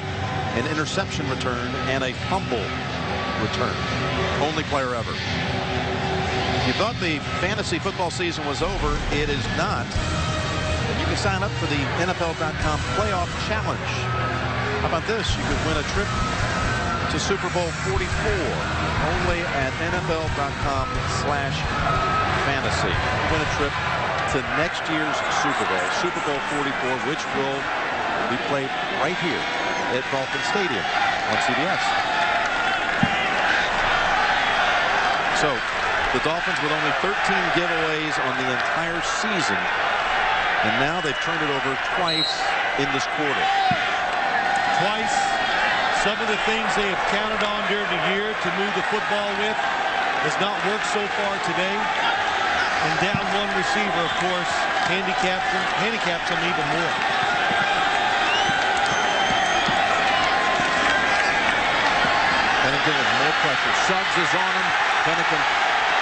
an interception return, and a fumble return. Only player ever. You thought the fantasy football season was over. It is not. And you can sign up for the NFL.com Playoff Challenge. How about this? You could win a trip to Super Bowl 44 only at NFL.com/fantasy. Win a trip to next year's Super Bowl, Super Bowl 44, which will be played right here at Dolphin Stadium on CBS. So the Dolphins with only 13 giveaways on the entire season, and now they've turned it over twice in this quarter. Twice. Some of the things they have counted on during the year to move the football with has not worked so far today. And down one receiver, of course, handicaps them even more. Pennington with more pressure. Suggs is on him. Pennington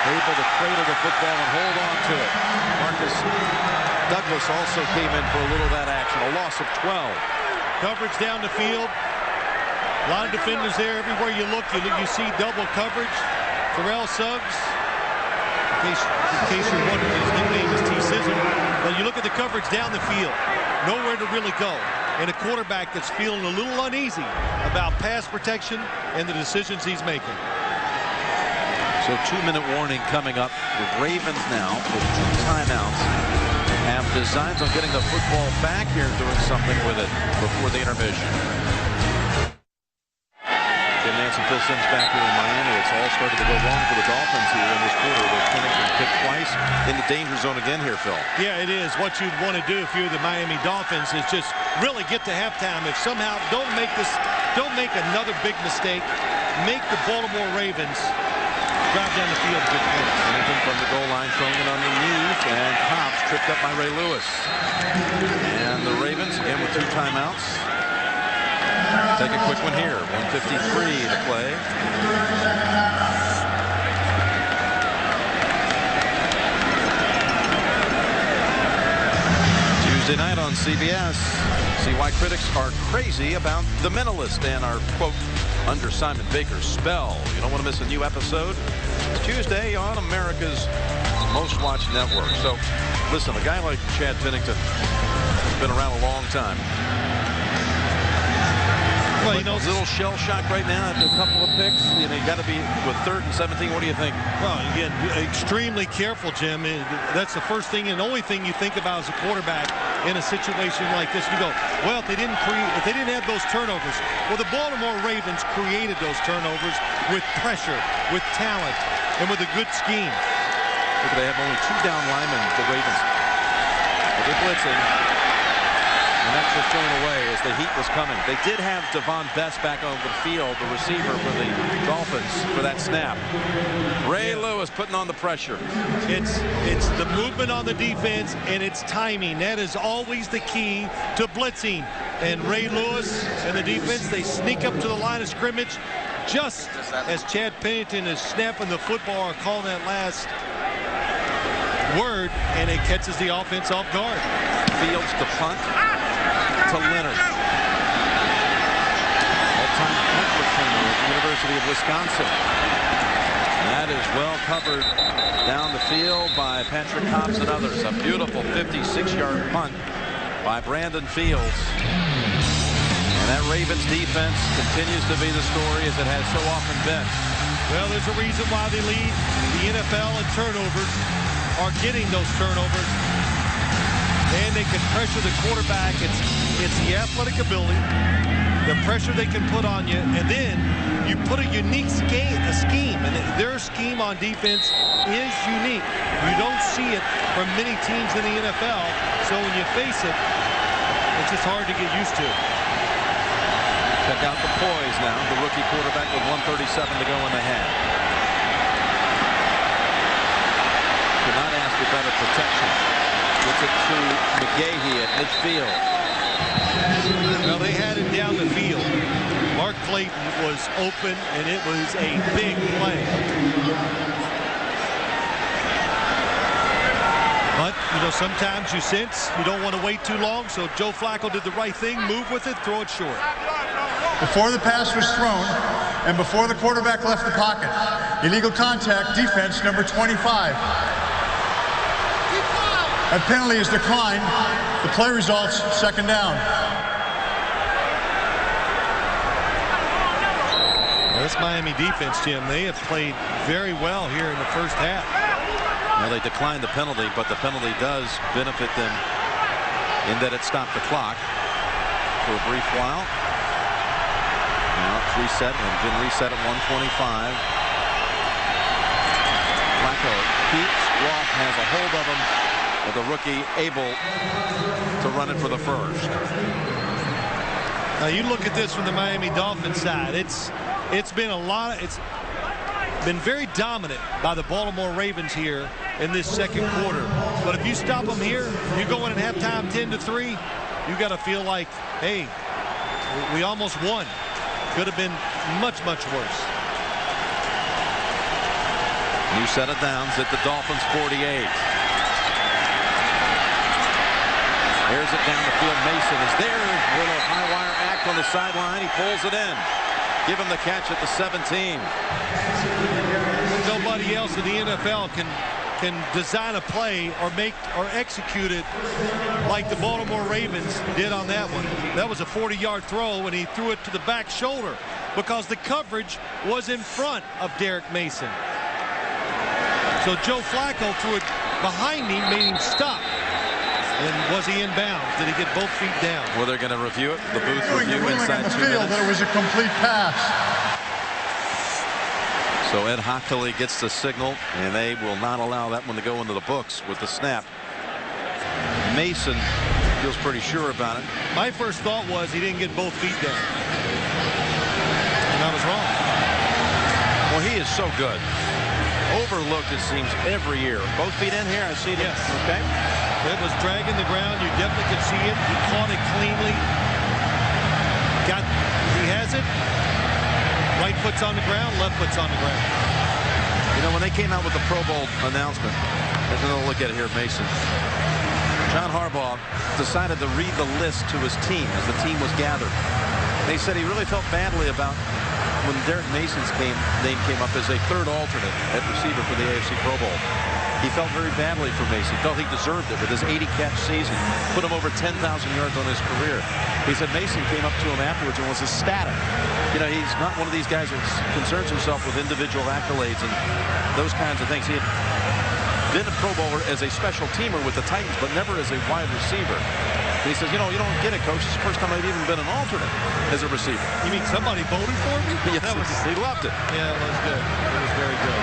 able to cradle the football and hold on to it. Marcus Douglas also came in for a little of that action. A loss of 12. Coverage down the field. A lot of defenders there. Everywhere you look, you see double coverage. Terrell Suggs, in case you're wondering, his nickname is T-Sizzle. But you look at the coverage down the field. Nowhere to really go. And a quarterback that's feeling a little uneasy about pass protection and the decisions he's making. So 2-minute warning coming up. The Ravens now with 2 timeouts have designs on getting the football back here and doing something with it before the intermission. Jim Nance and Phil Simms back here in Miami. It's all started to go wrong for the Dolphins here in this quarter. With Pennington picked twice in the danger zone again here, Phil. Yeah, it is. What you'd want to do if you're the Miami Dolphins is just really get to halftime. If somehow don't make another big mistake, make the Baltimore Ravens drive down the field. Pennington from the goal line throwing it underneath, and Cobbs tripped up by Ray Lewis. And the Ravens again with 2 timeouts. Take a quick one here. 1:53 to play. Tuesday night on CBS. See why critics are crazy about The Mentalist and our quote under Simon Baker's spell. You don't want to miss a new episode. It's Tuesday on America's most watched network. So listen, a guy like Chad Pennington has been around a long time. Well, you know, a little shell shock right now after a couple of picks. You know, you got to be with 3rd and 17. What do you think? Well, again, extremely careful, Jim. That's the first thing and only thing you think about as a quarterback in a situation like this. You go, well, if they didn't have those turnovers. Well, the Baltimore Ravens created those turnovers with pressure, with talent, and with a good scheme. Look, they have only 2 down linemen, the Ravens. But they're blitzing. And that's just thrown away as the heat was coming. They did have Devon Best back on the field, the receiver for the Dolphins, for that snap. Ray Lewis putting on the pressure. It's the movement on the defense and it's timing. That is always the key to blitzing. And Ray Lewis and the defense, they sneak up to the line of scrimmage just as Chad Pennington is snapping the football or calling that last word, and it catches the offense off guard. Fields to punt to Leonard. All-time punt returner at the University of Wisconsin. That is well covered down the field by Patrick Cobbs and others. A beautiful 56-yard punt by Brandon Fields. And that Ravens defense continues to be the story as it has so often been. Well, there's a reason why they lead the NFL in turnovers, are getting those turnovers. And they can pressure the quarterback. It's the athletic ability, the pressure they can put on you, and then you put a unique scheme, and their scheme on defense is unique. You don't see it from many teams in the NFL, so when you face it, it's just hard to get used to. Check out the poise now. The rookie quarterback with 1:37 to go in the half. Could not ask for better protection. Gets it to McGahee at midfield. Well, they had it down the field. Mark Clayton was open, and it was a big play. But, you know, sometimes you sense you don't want to wait too long, so Joe Flacco did the right thing, move with it, throw it short. Before the pass was thrown and before the quarterback left the pocket, illegal contact, defense number 25. A penalty is declined The play results, second down. Well, this Miami defense, Jim, they have played very well here in the first half. Well, they declined the penalty, but the penalty does benefit them in that it stopped the clock for a brief while. Now it's reset and been reset at 1:25. Flacco keeps. Roth has a hold of him, but the rookie able to run it for the first. Now you look at this from the Miami Dolphins side. It's been very dominant by the Baltimore Ravens here in this second quarter. But if you stop them here, you go in at halftime 10-3, you got to feel like, hey, we almost won. Could have been much, much worse. New set of downs at the Dolphins 48. Airs it down the field. Mason is there. Little high wire act on the sideline. He pulls it in. Give him the catch at the 17. Nobody else in the NFL can design a play or execute it like the Baltimore Ravens did on that one. That was a 40-yard throw, and he threw it to the back shoulder because the coverage was in front of Derek Mason. So Joe Flacco threw it behind him, made him stop. And was he in bounds? Did he get both feet down? Well, they're going to review it. The booth review inside 2 minutes. That it was a complete pass. So Ed Hockley gets the signal, and they will not allow that one to go into the books with the snap. Mason feels pretty sure about it. My first thought was he didn't get both feet down. And I was wrong. Well, he is so good. Overlooked, it seems, every year. Both feet in here. I see it. Yes. Okay. It was dragging the ground. You definitely could see it. He caught it cleanly. He has it. Right foot's on the ground, left foot's on the ground. You know, when they came out with the Pro Bowl announcement, there's another look at it here, Mason. John Harbaugh decided to read the list to his team as the team was gathered. They said he really felt badly about when Derek Mason's name came up as a third alternate at receiver for the AFC Pro Bowl. He felt very badly for Mason. He felt he deserved it with his 80-catch season. Put him over 10,000 yards on his career. He said Mason came up to him afterwards and was ecstatic. You know, he's not one of these guys who concerns himself with individual accolades and those kinds of things. He had been a Pro Bowler as a special teamer with the Titans, but never as a wide receiver. And he says, you know, you don't get it, Coach. It's the first time I've even been an alternate as a receiver. You mean somebody voted for me? Yes, he loved it. Yeah, it was good. It was very good.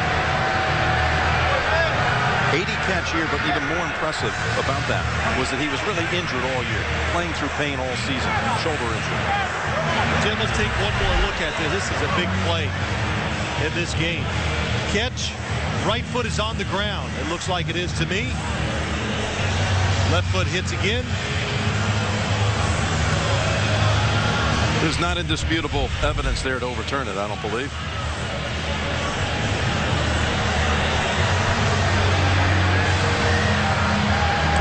80-catch year, but even more impressive about that was that he was really injured all year, playing through pain all season, shoulder injury. Jim, let's take one more look at this. This is a big play in this game. Catch, right foot is on the ground. It looks like it is to me. Left foot hits again. There's not indisputable evidence there to overturn it, I don't believe.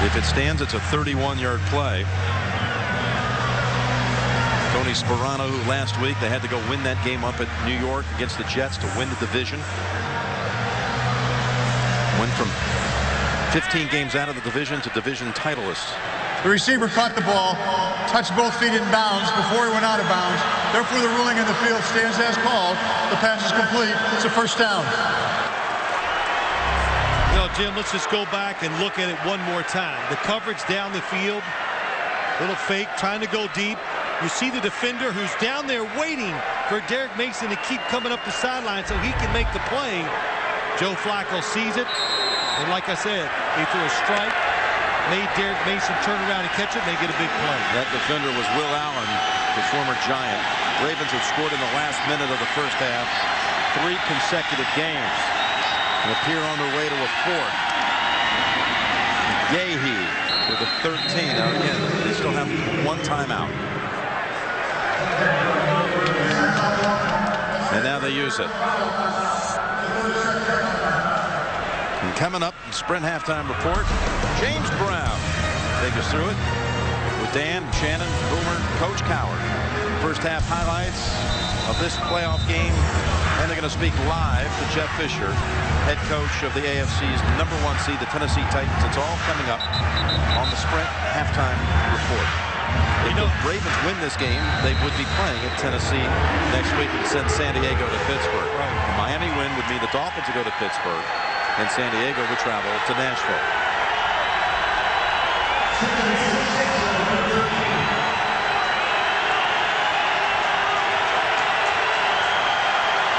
If it stands, it's a 31-yard play. Tony Sperano, who last week they had to go win that game up at New York against the Jets to win the division. Went from 15 games out of the division to division titleist. The receiver caught the ball, touched both feet in bounds before he went out of bounds. Therefore, the ruling in the field stands as called. The pass is complete. It's a first down. No, Jim, let's just go back and look at it one more time. The coverage down the field, little fake, trying to go deep. You see the defender who's down there waiting for Derek Mason to keep coming up the sideline so he can make the play. Joe Flacco sees it, and like I said, he threw a strike, made Derek Mason turn around and catch it, and they get a big play. That defender was Will Allen, the former Giant. Ravens have scored in the last minute of the first half 3 consecutive games and appear on their way to a 4th. Yehi with a 13. Now again, they still have 1 timeout. And now they use it. And coming up, Sprint halftime report. James Brown take us through it with Dan, Shannon, Boomer, Coach Coward. First half highlights of this playoff game, and they're going to speak live to Jeff Fisher head coach of the AFC's #1 seed, the Tennessee Titans. It's all coming up on the Sprint halftime report. If the Ravens win this game, they would be playing at Tennessee next week and send San Diego to Pittsburgh. Right. Miami win would mean the Dolphins would go to Pittsburgh, and San Diego would travel to Nashville.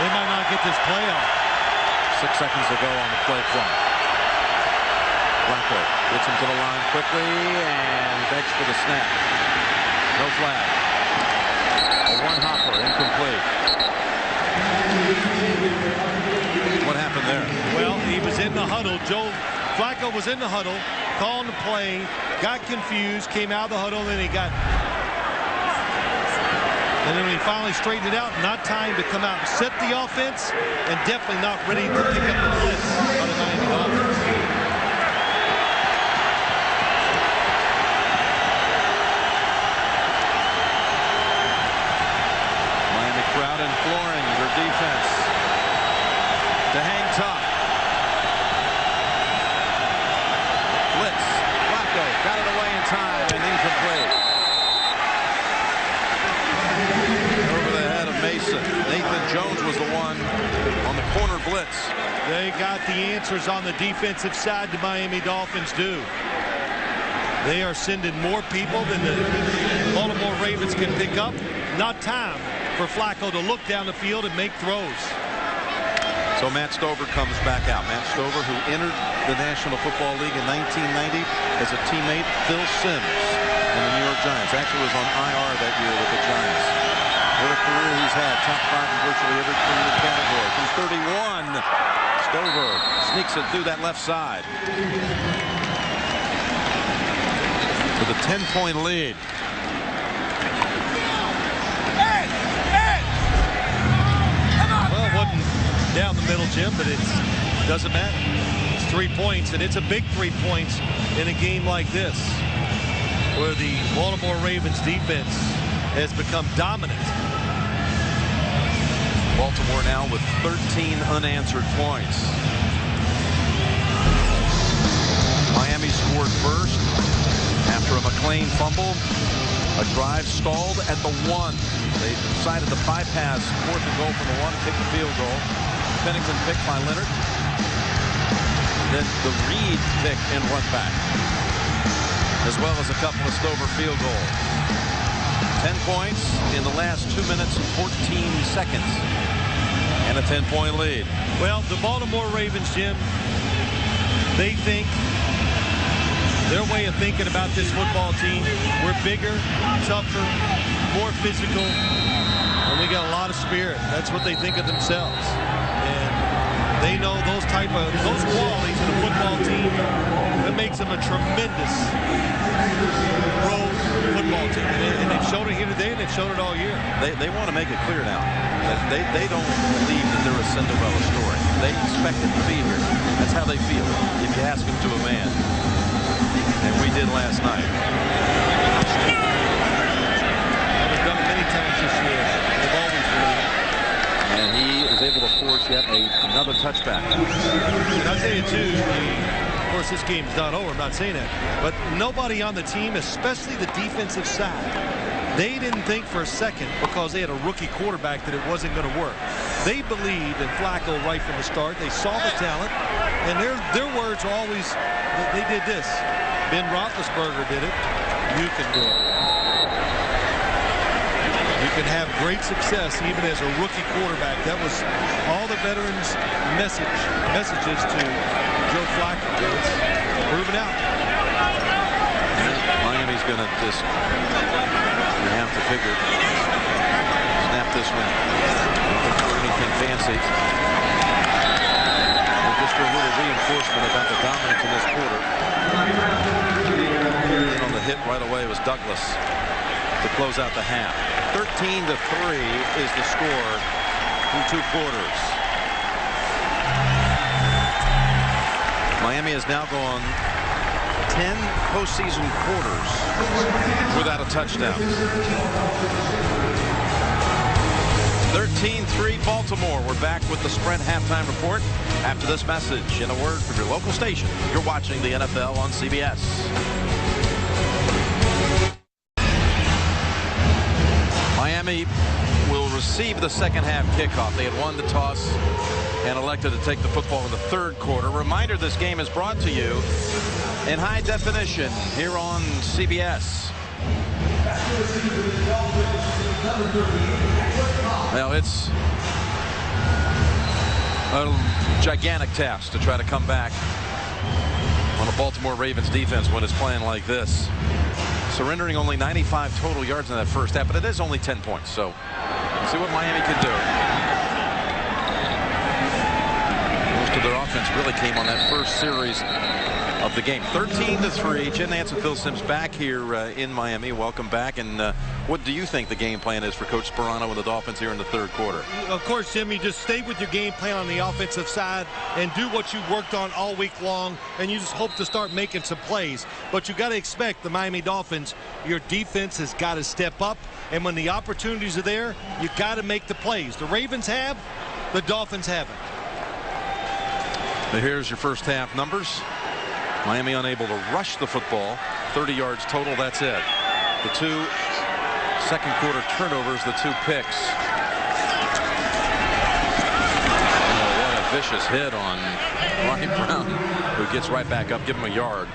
They might not get this play off. 6 seconds to go on the play clock. Flacco gets him to the line quickly and begs for the snap. No flag. A one-hopper, incomplete. What happened there? Well, he was in the huddle. Joe Flacco was in the huddle, calling the play, got confused, came out of the huddle, and then he got... And then when he finally straightened it out, not time to come out and set the offense, and definitely not ready to pick up the blitz on the Miami Dolphins. Miami crowd and flooring their defense to hang tough. Blitz. Flacco got it away in time and incomplete. Mason. Nathan Jones was the one on the corner blitz. They got the answers on the defensive side. The Miami Dolphins do. They are sending more people than the Baltimore Ravens can pick up. Not time for Flacco to look down the field and make throws. So Matt Stover comes back out. Matt Stover, who entered the National Football League in 1990 as a teammate Phil Simms in the New York Giants. Actually was on IR that year with the Giants. What a career he's had, top 5 in virtually every career category. From 31, Stover sneaks it through that left side. With a 10-point lead. Well, it wasn't down the middle, Jim, but it doesn't matter. It's 3 points, and it's a big 3 points in a game like this, where the Baltimore Ravens defense has become dominant. Baltimore now with 13 unanswered points. Miami scored first after a McLean fumble. A drive stalled at the 1. They decided to bypass 4th and goal from the 1 and kick the field goal. Pennington picked by Leonard. Then the Reed pick and run back, as well as a couple of Stover field goals. 10 points in the last 2 minutes and 14 seconds. And a 10-point lead. Well, the Baltimore Ravens, Jim, they think, their way of thinking about this football team, we're bigger, tougher, more physical, and we got a lot of spirit. That's what they think of themselves. And they know those qualities in a football team that makes them a tremendous road football team. And they've showed it here today, and they've showed it all year. They want to make it clear now that they don't believe that they're a Cinderella story. They expect it to be here. That's how they feel if you ask them to a man. And we did last night. They've done it many times this year. They've always believed. And he is able to force yet another touchback. And I'll tell you, too, of course, this game's not over. I'm not saying that. But nobody on the team, especially the defensive side, they didn't think for a second, because they had a rookie quarterback, that it wasn't going to work. They believed in Flacco right from the start. They saw the talent. And their words are always, they did this. Ben Roethlisberger did it. You can do it. You can have great success even as a rookie quarterback. That was all the veterans' messages to Joe Flacco. It's proven out. Miami's going to just, you have to figure, snap this one. Looking for anything fancy. Just for a little reinforcement about the dominance in this quarter. And on the hit right away was Douglas to close out the half. 13-3 is the score through 2 quarters. Miami has now gone 10 postseason quarters without a touchdown. 13-3 Baltimore. We're back with the Sprint halftime report after this message. In a word from your local station, you're watching the NFL on CBS. Miami will receive the second half kickoff. They had won the toss and elected to take the football in the third quarter. Reminder, this game is brought to you in high definition here on CBS. Well, it's a gigantic task to try to come back on a Baltimore Ravens defense when it's playing like this. Surrendering only 95 total yards in that first half, but it is only 10 points. So let's see what Miami can do. Most of their offense really came on that first series of the game. 13-3. Jim Nantz and Phil Simms back here in Miami. Welcome back. And what do you think the game plan is for Coach Sperano and the Dolphins here in the third quarter? Of course, Jimmy, just stay with your game plan on the offensive side and do what you worked on all week long, and you just hope to start making some plays. But you got to expect the Miami Dolphins, your defense has got to step up, and when the opportunities are there, you got to make the plays. The Ravens have, the Dolphins haven't. But here's your first half numbers. Miami unable to rush the football. 30 yards total, that's it. The two second quarter turnovers, the two picks. Oh, what a vicious hit on Ronnie Brown, who gets right back up. Give him a yard.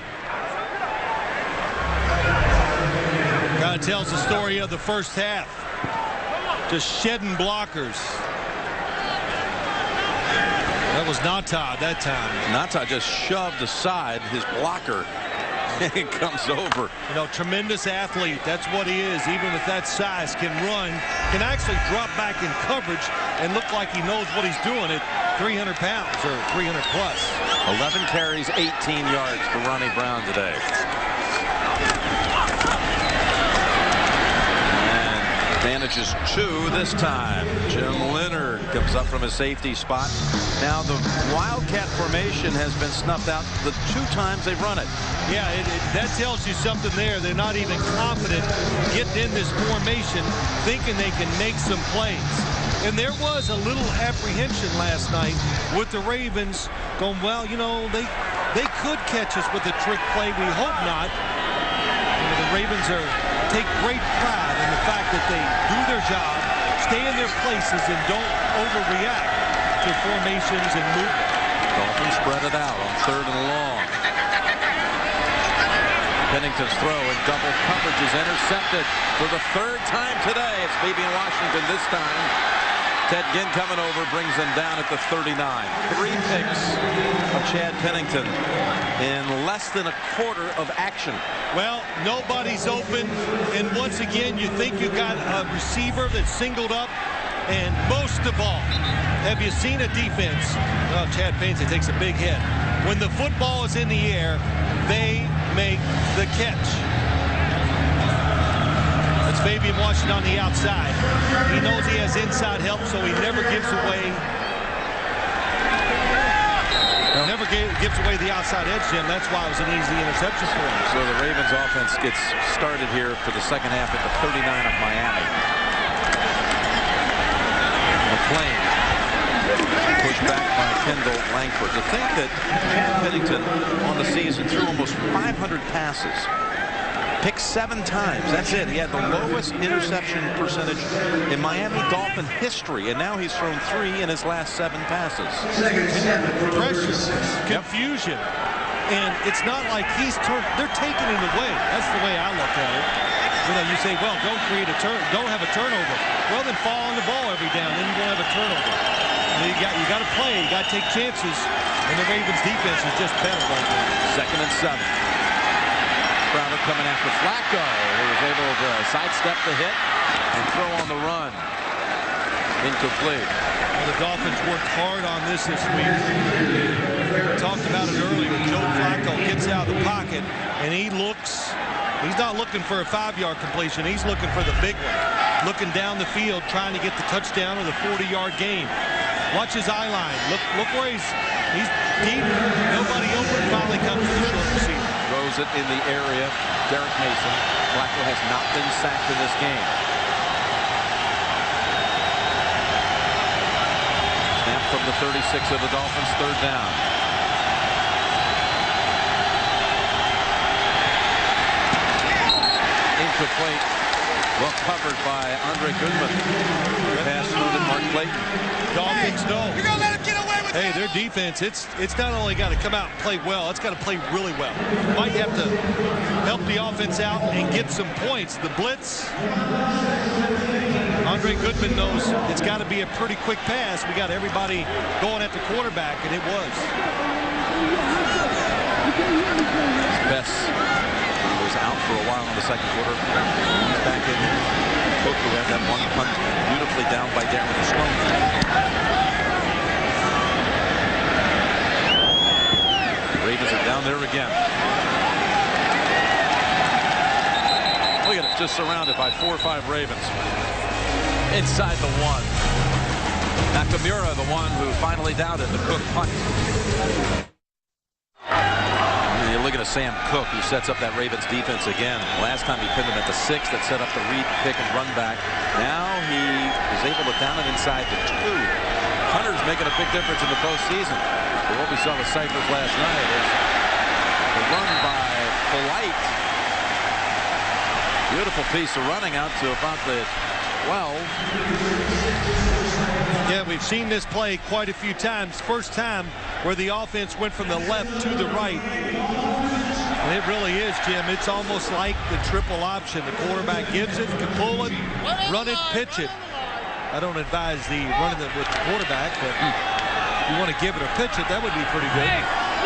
Kind of tells the story of the first half. Just shedding blockers. That was Nata that time. Nata just shoved aside his blocker. It comes over. You know, tremendous athlete. That's what he is. Even with that size, can run, can actually drop back in coverage and look like he knows what he's doing at 300 pounds or 300 plus. 11 carries, 18 yards for Ronnie Brown today. Manages two this time. Jim Leonard comes up from his safety spot. Now the Wildcat formation has been snuffed out the two times they've run it. Yeah, that tells you something there. They're not even confident getting in this formation, thinking they can make some plays. And there was a little apprehension last night with the Ravens going, well, you know, they could catch us with a trick play. We hope not. You know, the Ravens take great pride in the fact that they do their job, stay in their places, and don't overreact to formations and movement. Dolphins spread it out on third and long. Pennington's throw in double coverage is intercepted for the third time today. It's Fabian Washington this time. Ted Ginn coming over brings them down at the 39. 3 picks of Chad Pennington in less than a quarter of action. Well, nobody's open, and once again, you think you got a receiver that's singled up, and most of all, have you seen a defense? Well, Chad Pennington takes a big hit. When the football is in the air, they make the catch. It's Fabian Washington on the outside. He knows he has inside help, so he never gives away. Never gives away the outside edge, Jim. That's why it was an easy interception for him. So the Ravens offense gets started here for the second half at the 39 of Miami. McClain pushed back by Kendall Langford. To think that Pennington on the season threw almost 500 passes. Picked 7 times. That's it. He had the lowest interception percentage in Miami Dolphin history, and now he's thrown 3 in his last 7 passes. Pressure, confusion, and it's not like they're taking it away. That's the way I look at it. You know, you say, well, don't create a don't have a turnover. Well, then fall on the ball every down, then you don't have a turnover. You got to play. You got to take chances, and the Ravens defense is just better right now. 2nd and 7. Crowder coming after Flacco, who was able to sidestep the hit and throw on the run. Incomplete. Well, the Dolphins worked hard on this week. We talked about it earlier. Joe Flacco gets out of the pocket, and he's not looking for a 5-yard completion. He's looking for the big one. Looking down the field, trying to get the touchdown or the 40-yard gain. Watch his eye line. Look where he's deep. Nobody open. Finally comes to the short receiver. Throws it in the area. Derek Mason. Flacco has not been sacked in this game. from the 36 of the Dolphins, third down. Incomplete. Well covered by Andre Goodman. Pass through to Mark Clayton. Dolphins know. You're going to let him get away with Hey, that. their defense, it's not only got to come out and play well, it's got to play really well. Might have to help the offense out and get some points. The blitz, Andre Goodman knows it's got to be a pretty quick pass. We got everybody going at the quarterback, and it was. Best was out for a while in the second quarter. He's back in. Cook, who had that one punt beautifully down by Darren Sloan. Ravens are down there again. Look at it, just surrounded by 4 or 5 Ravens. Inside the 1. Nakamura, the one who finally doubted the Cook punt. You look at a Sam Cook who sets up that Ravens defense again. Last time he pinned them at the 6 that set up the read, pick, and run back. Now he is able to down it inside the 2. Hunter's making a big difference in the postseason. But what we saw with Cyphers last night is the run by Polite. Beautiful piece of running out to about the 12. Yeah, we've seen this play quite a few times. First time where the offense went from the left to the right. And it really is, Jim. It's almost like the triple option. The quarterback gives it, can pull it, run it, pitch it. I don't advise the running it with the quarterback, but if you want to give it or pitch it, that would be pretty good.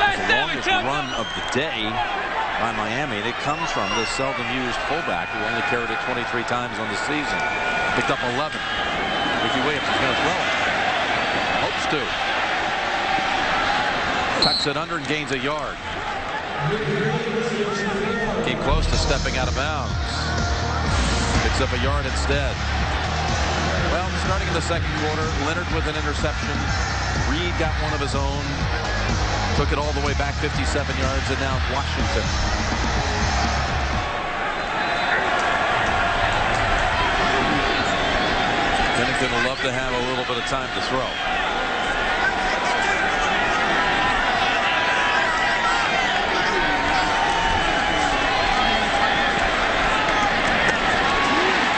The longest run of the day by Miami, and it comes from this seldom used fullback who only carried it 23 times on the season. Picked up 11. Ricky Williams is going to throw it. Hopes to. Tucks it under and gains a yard. Came close to stepping out of bounds. Picks up a yard instead. Well, starting in the second quarter, Leonard with an interception. Reed got one of his own. Took it all the way back 57 yards, and now Washington. Pennington will love to have a little bit of time to throw.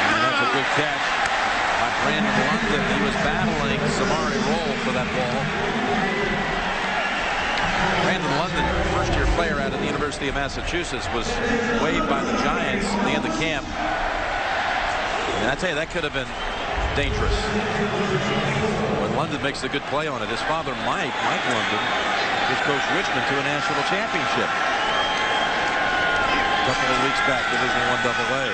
And that's a good catch by Brandon London. He was battling Samari Roll for that ball. Brandon London, first-year player out of the University of Massachusetts, was waived by the Giants at the end of camp. And I tell you, that could have been dangerous. When London makes a good play on it, his father, Mike London, just coached Richmond to a national championship a couple of weeks back, Division I AA.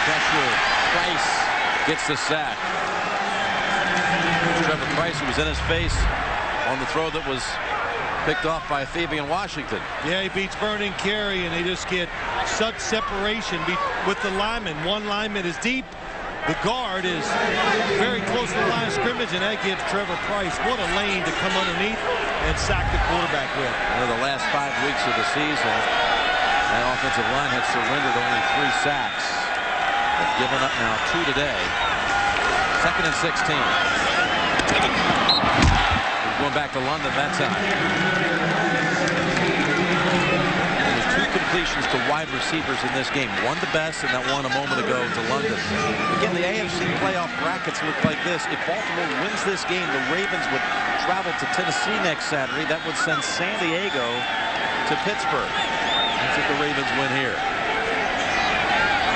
Pressure. Price gets the sack. Trevor Price, who was in his face on the throw that was picked off by Fabian Washington. Yeah, he beats Vernon Carey, and they just get such separation with the lineman. One lineman is deep. The guard is very close to the line of scrimmage, and that gives Trevor Price what a lane to come underneath and sack the quarterback with. The last 5 weeks of the season, that offensive line had surrendered only 3 sacks. They've given up now 2 today. 2nd and 16. He's going back to London that time. There's 2 completions to wide receivers in this game. One the best, and that one a moment ago to London. Again, the AFC playoff brackets look like this. If Baltimore wins this game, the Ravens would travel to Tennessee next Saturday. That would send San Diego to Pittsburgh. That's if the Ravens win here.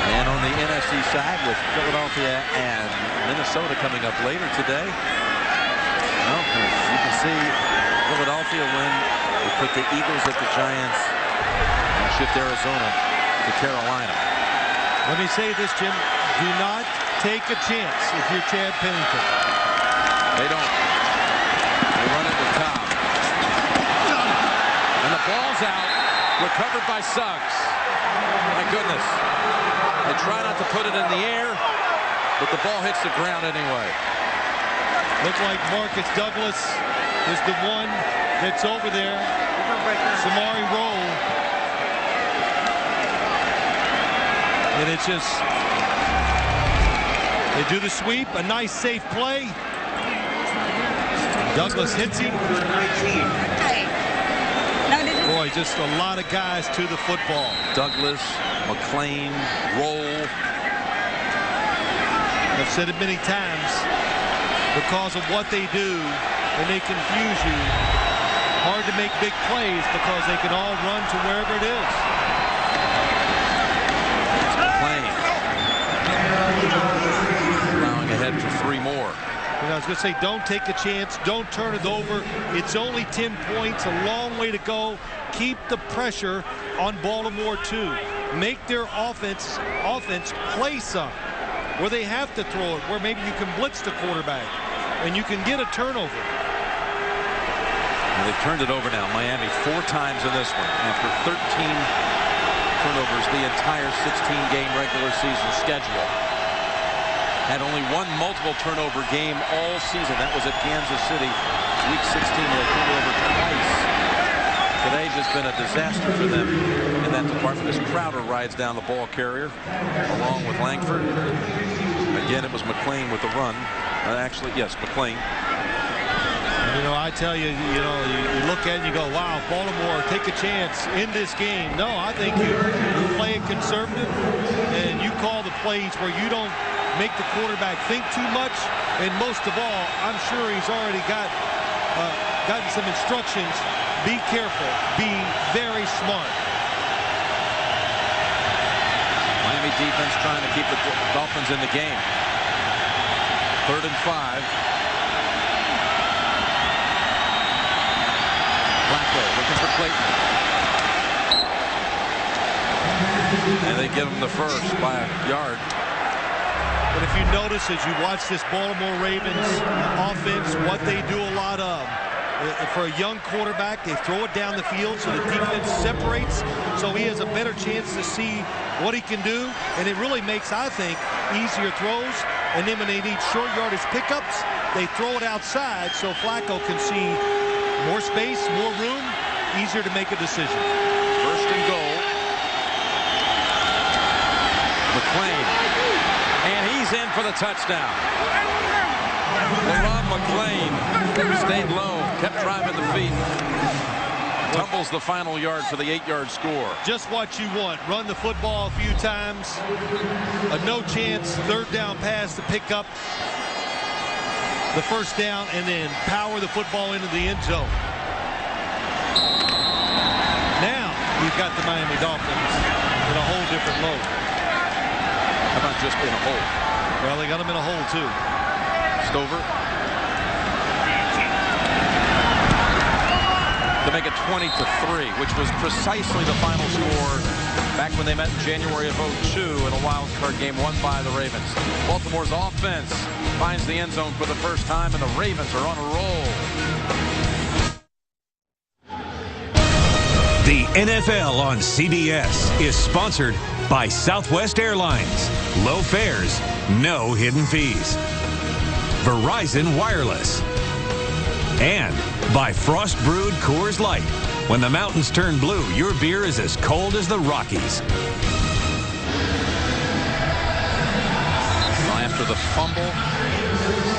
And on the NFC side, with Philadelphia and Minnesota coming up later today, well, you can see Philadelphia win. We put the Eagles at the Giants and shift Arizona to Carolina. Let me say this, Jim. Do not take a chance if you're Chad Pennington. They don't. They run it with Cobb. And the ball's out. Recovered by Suggs. My goodness. They try not to put it in the air, but the ball hits the ground anyway. Looks like Marcus Douglas is the one that's over there. Samari Roll. And it's just, they do the sweep, a nice safe play. Douglas hits him. Boy, just a lot of guys to the football. Douglas, McClain, Roll. I've said it many times, because of what they do, and they confuse you. Hard to make big plays because they can all run to wherever it is. McClain. Allowing ahead for 3 more. You know, I was going to say, don't take a chance. Don't turn it over. It's only 10 points, a long way to go. Keep the pressure on Baltimore, too. Make their offense play some, where they have to throw it, where maybe you can blitz the quarterback, and you can get a turnover. Well, they've turned it over now, Miami, 4 times in this one, after 13 turnovers the entire 16-game regular season schedule. Had only 1 multiple turnover game all season. That was at Kansas City, Week 16. They turned over twice. Today just been a disaster for them in that department as Crowder rides down the ball carrier along with Langford. Again, it was McClain with the run. Actually, yes, McClain. You know, I tell you, you look at it and you go, wow, Baltimore, take a chance in this game. No, I think you play it conservative, and you call the plays where you don't make the quarterback think too much. And most of all, I'm sure he's already gotten some instructions. Be careful. Be very smart. Miami defense trying to keep the Dolphins in the game. 3rd and 5. Flacco looking for Clayton. And they give him the first by a yard. But if you notice as you watch this Baltimore Ravens offense, what they do a lot of, for a young quarterback, they throw it down the field so the defense separates, so he has a better chance to see what he can do. And it really makes, I think, easier throws. And then when they need short yardage pickups, they throw it outside so Flacco can see more space, more room, easier to make a decision. 1st and goal. McClain. And he's in for the touchdown. LeRon McClain stayed low, kept driving the feet. Tumbles the final yard for the 8-yard score. Just what you want. Run the football a few times. A no chance 3rd down pass to pick up the 1st down, and then power the football into the end zone. Now you've got the Miami Dolphins in a whole different mode. How about just in a hole? Well, they got them in a hole too. Stover to make it 20-3, which was precisely the final score back when they met in January of 2002 in a wild card game won by the Ravens. Baltimore's offense finds the end zone for the first time, and the Ravens are on a roll. The NFL on CBS is sponsored by Southwest Airlines. Low fares, no hidden fees. Verizon Wireless. And by Frost Brewed Coors Light. When the mountains turn blue, your beer is as cold as the Rockies. After the fumble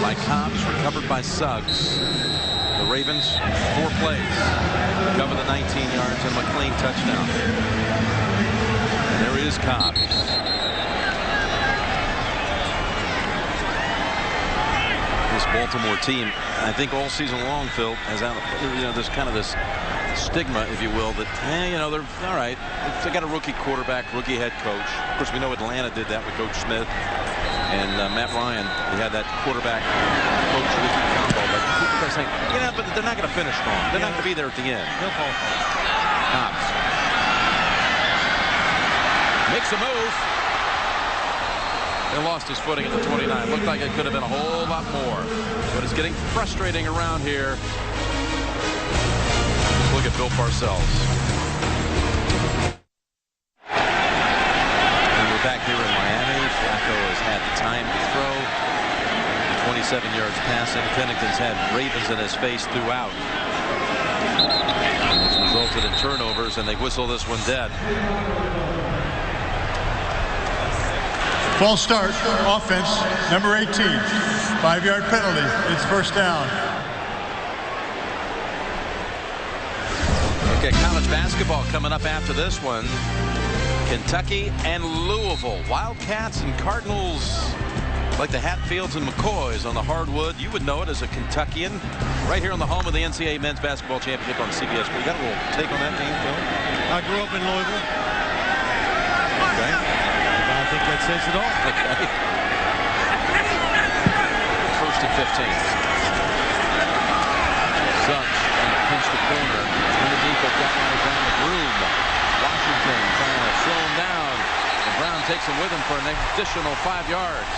by Cobbs, recovered by Suggs, the Ravens, 4 plays, cover the 19 yards, and McClain touchdown. There is Cobbs. This Baltimore team, I think all season long, Phil, has had, there's kind of this stigma, if you will, that, they're all right. They got a rookie quarterback, rookie head coach. Of course, we know Atlanta did that with Coach Smith and Matt Ryan. He had that quarterback coach rookie combo. But people are saying, but they're not going to finish strong. They're not going to be there at the end. Cobbs makes a move. They lost his footing at the 29. Looked like it could have been a whole lot more. But it's getting frustrating around here. Look at Bill Parcells. And we're back here in Miami. Flacco has had time to throw. 27 yards passing. Pennington's had Ravens in his face throughout. It's resulted in turnovers, and they whistle this one dead. False start, offense, number 18. 5-yard penalty. It's first down. Okay, college basketball coming up after this one. Kentucky and Louisville. Wildcats and Cardinals, like the Hatfields and McCoys on the hardwood. You would know it as a Kentuckian. Right here on the home of the NCAA Men's Basketball Championship on CBS. You got a little take on that game, Phil? I grew up in Louisville. Okay. I think that says it all. Okay. First and 15. Suggs pinch the corner. Underneath the guy down the room. Washington trying to slow him down. And Brown takes him with him for an additional 5 yards.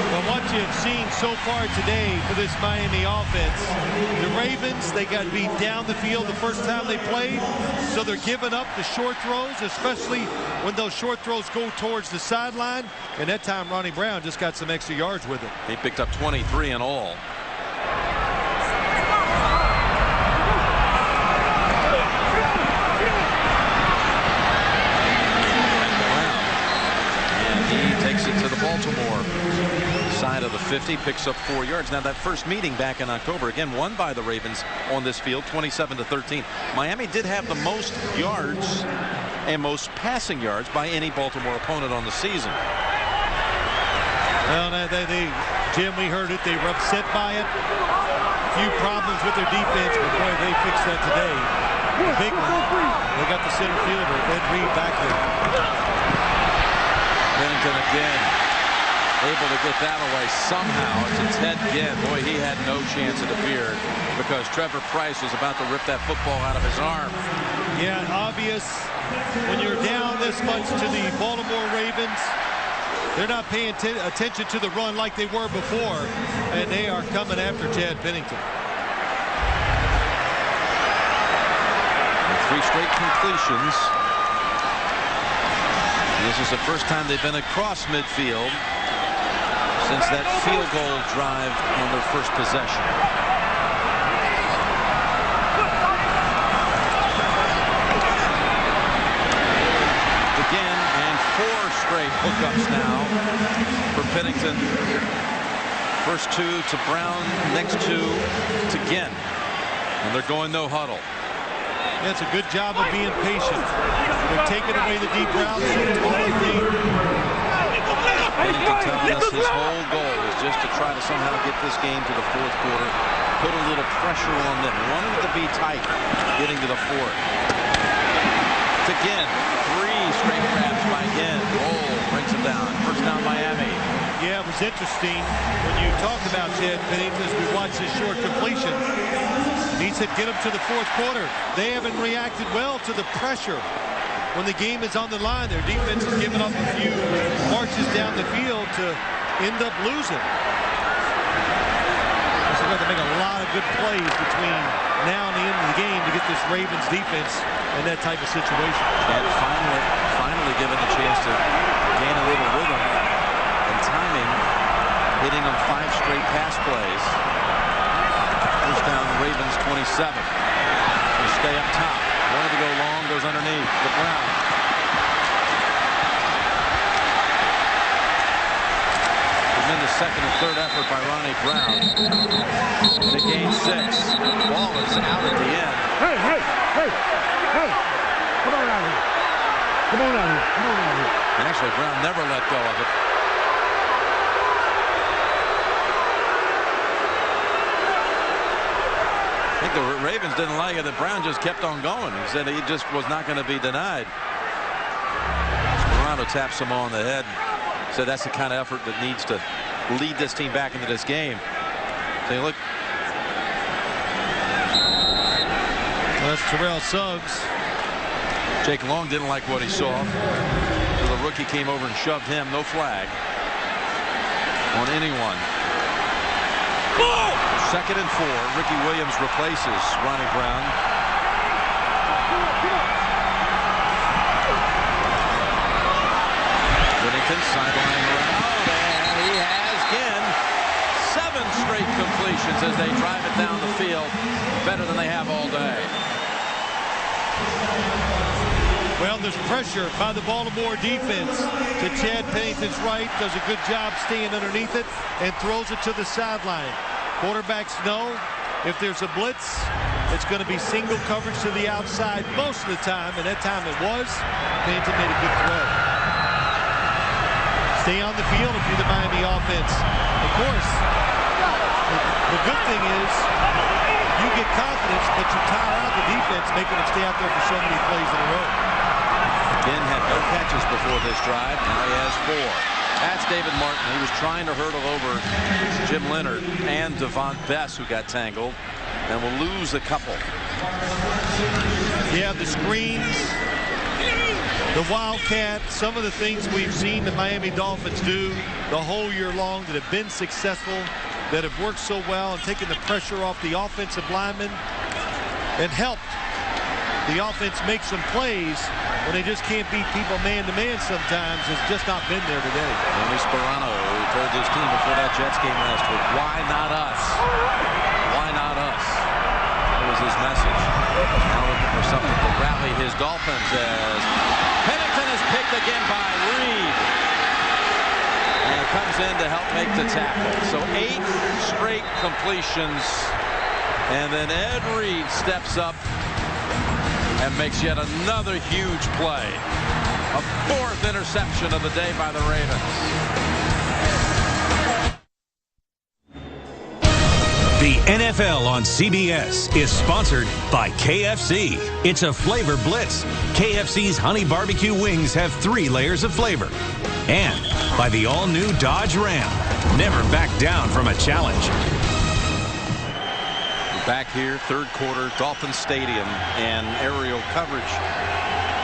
Well, what you've seen so far today for this Miami offense, the Ravens, they got beat down the field the first time they played, so they're giving up the short throws, especially when those short throws go towards the sideline. And that time, Ronnie Brown just got some extra yards with it. He picked up 23 in all. To the Baltimore side of the 50, picks up 4 yards. Now that first meeting back in October, again won by the Ravens on this field, 27-13. Miami did have the most yards and most passing yards by any Baltimore opponent on the season. Well, Jim, we heard it. They were upset by it. A few problems with their defense, but boy, they fixed that today. The big one, they got the center fielder, Ed Reed, back there. Pennington again, able to get that away somehow to Ted Ginn. Boy, he had no chance, it appeared, because Trevor Price was about to rip that football out of his arm. Yeah, obvious when you're down this much to the Baltimore Ravens, they're not paying attention to the run like they were before, and they are coming after Chad Pennington. And 3 straight completions. This is the first time they've been across midfield since that field goal drive on their first possession. Again, and 4 straight hookups now for Pennington. First 2 to Brown, next 2 to Ginn. And they're going no huddle. That's a good job of being patient. They're taking away the deep routes. Pennington telling us his whole goal is just to try to somehow get this game to the 4th quarter, put a little pressure on them. He wanted it to be tight getting to the 4th. To Ginn, 3 straight grabs by Ginn. Roll brings him down. First down Miami. Yeah, it was interesting when you talked about Chad Pennington as we watched his short completion. He said get him to the 4th quarter. They haven't reacted well to the pressure. When the game is on the line, their defense has given up a few marches down the field to end up losing. So they're going to make a lot of good plays between now and the end of the game to get this Ravens defense in that type of situation. And finally given a chance to gain a little rhythm and timing, hitting on 5 straight pass plays. First down, Ravens 27. They stay up top. Wanted to go long, goes underneath to Brown. Tremendous second and third effort by Ronnie Brown. They gain 6. Ball is out at the end. Hey! Come on out here. Come on out here. And actually, Brown never let go of it. I think the Ravens didn't like it that Brown just kept on going. He said he just was not going to be denied. Sperano taps him on the head. Said that's the kind of effort that needs to lead this team back into this game. Say, look. Well, that's Terrell Suggs. Jake Long didn't like what he saw. So the rookie came over and shoved him. No flag on anyone. Second and 4. Ricky Williams replaces Ronnie Brown. Whittington sideline around, and he has Ginn. 7 straight completions as they drive it down the field. Better than they have all day. Well, there's pressure by the Baltimore defense to Chad Pennington's right, does a good job staying underneath it, and throws it to the sideline. Quarterbacks know if there's a blitz, it's going to be single coverage to the outside most of the time, and that time it was. Pennington made a good throw. Stay on the field if you're the Miami offense. Of course, the good thing is you get confidence, but you tire out the defense, making them stay out there for so many plays in a row. Ben had no catches before this drive. Now he has 4. That's David Martin. He was trying to hurdle over Jim Leonard and Devon Bess, who got tangled, and will lose a couple. Yeah, the screens, the Wildcat, some of the things we've seen the Miami Dolphins do the whole year long that have been successful, that have worked so well and taken the pressure off the offensive linemen and helped the offense make some plays when they just can't beat people man-to-man sometimes, has just not been there today. Tony Sperano, who told his team before that Jets game last week, why not us? Why not us? That was his message. Now looking for something to rally his Dolphins as Pennington is picked again by Reed. And comes in to help make the tackle. So 8 straight completions. And then Ed Reed steps up and makes yet another huge play. A 4th interception of the day by the Ravens. The NFL on CBS is sponsored by KFC. It's a flavor blitz. KFC's honey barbecue wings have 3 layers of flavor. And by the all-new Dodge Ram. Never back down from a challenge. Back here, 3rd quarter, Dolphins Stadium, and aerial coverage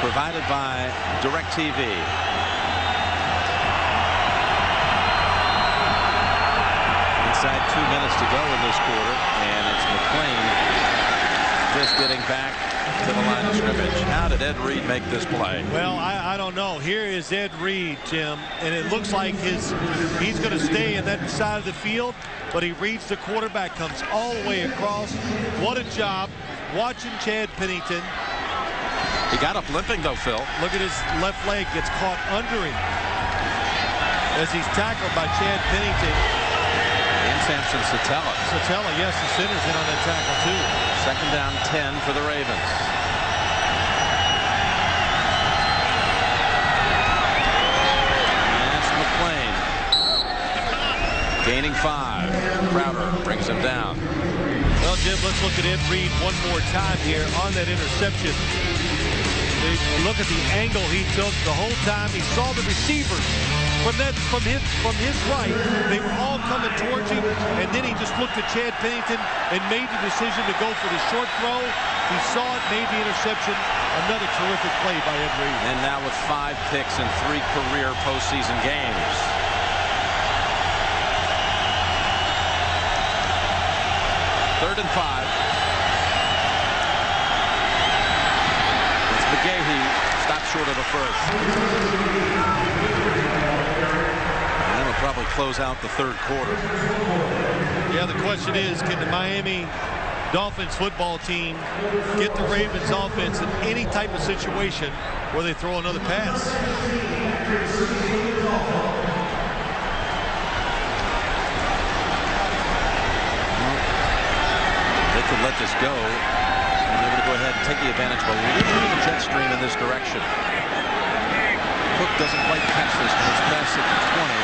provided by DirecTV. Inside 2 minutes to go in this quarter, and it's McClain just getting back to the line of scrimmage. How did Ed Reed make this play? Well, I don't know. Here is Ed Reed, Jim, and it looks like he's going to stay in that side of the field, but he reads the quarterback, comes all the way across. What a job watching Chad Pennington. He got up limping, though, Phil. Look at his left leg, gets caught under him as he's tackled by Chad Pennington. And Samson Satella. Satella, yes, the center's in on that tackle, too. 2nd down 10 for the Ravens. That's McClain. Gaining 5. Crowder brings him down. Well, Jim, let's look at Ed Reed one more time here on that interception. Look at the angle he took the whole time. He saw the receivers from his right. They were all coming towards him, and then he just looked at Chad Pennington and made the decision to go for the short throw. He saw it, made the interception. Another terrific play by Ed Reed. And now with 5 picks in 3 career postseason games. Third and 5. It's McGahee, stopped short of the first. And that'll probably close out the 3rd quarter. Yeah, the question is, can the Miami Dolphins football team get the Ravens offense in any type of situation where they throw another pass? They could let this go, and they're going to go ahead and take the advantage of a little bit of jet stream in this direction. Cook doesn't quite catch this one. It's past at the 20.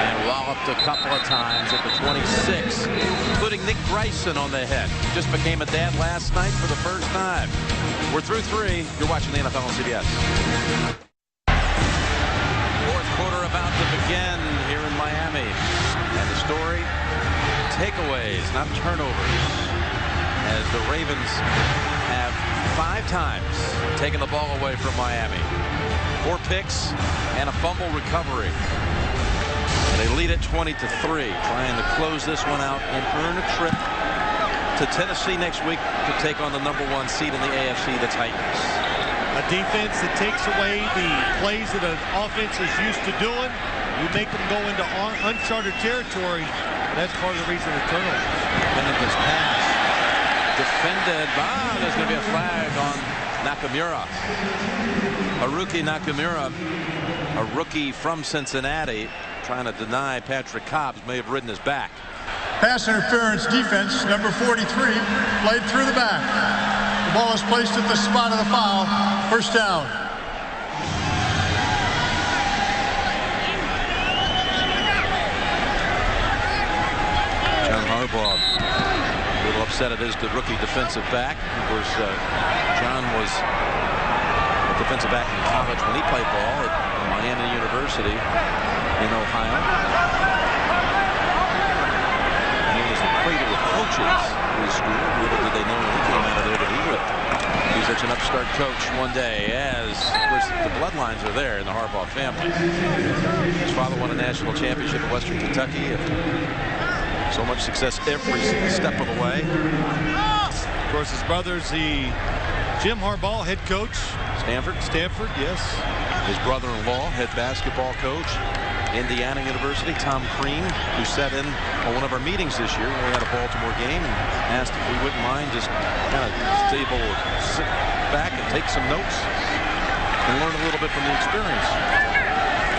And walloped a couple of times at the 26, including Nick Bryson on the head. Just became a dad last night for the first time. We're through 3. You're watching the NFL on CBS. 4th quarter about to begin here in Miami. And the story, takeaways, not turnovers, as the Ravens have 5 times taken the ball away from Miami. 4 picks and a fumble recovery. They lead at 20-3, trying to close this one out and earn a trip to Tennessee next week to take on the #1 seed in the AFC, the Titans. A defense that takes away the plays that an offense is used to doing. You make them go into uncharted territory. That's part of the reason the turnover. Pennington's pass defended by, there's going to be a flag on Nakamura. Haruki Nakamura, a rookie from Cincinnati, trying to deny Patrick Cobbs may have ridden his back. Pass interference defense, number 43, played through the back. The ball is placed at the spot of the foul. First down. John Harbaugh, a little upset at his rookie defensive back. Of course, John was a defensive back in college when he played ball at Miami University in Ohio. And he was the cradle of coaches in his school. Little did they know when he came out of there that he would be such an upstart coach one day, as of course the bloodlines are there in the Harbaugh family. His father won a national championship at Western Kentucky. So much success every step of the way. Of course, his brother's the Jim Harbaugh, head coach. Stanford, yes. His brother-in-law, head basketball coach, Indiana University, Tom Crean, who sat in on one of our meetings this year when we had a Baltimore game and asked if we wouldn't mind just kind of sit back and take some notes and learn a little bit from the experience.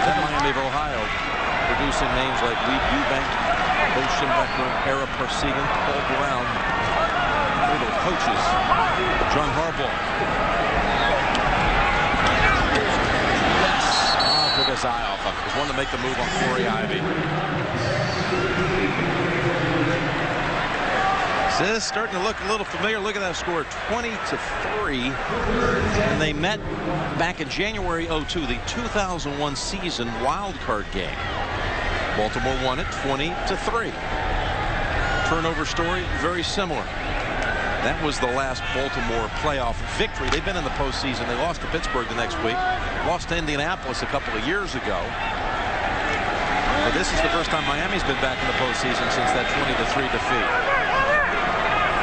Then Miami of Ohio, producing names like Lee Eubank, Bo Schembechler, Ara Parsegan, Paul Brown, little coaches. John Harbaugh. Took his eye off him. He's one to make the move on Corey Ivy. This is starting to look a little familiar. Look at that score, 20-3. And they met back in January '02, the 2001 season wild card game. Baltimore won it 20-3. Turnover story, very similar. That was the last Baltimore playoff victory. They've been in the postseason. They lost to Pittsburgh the next week. Lost to Indianapolis a couple of years ago. But this is the first time Miami's been back in the postseason since that 20-3 defeat.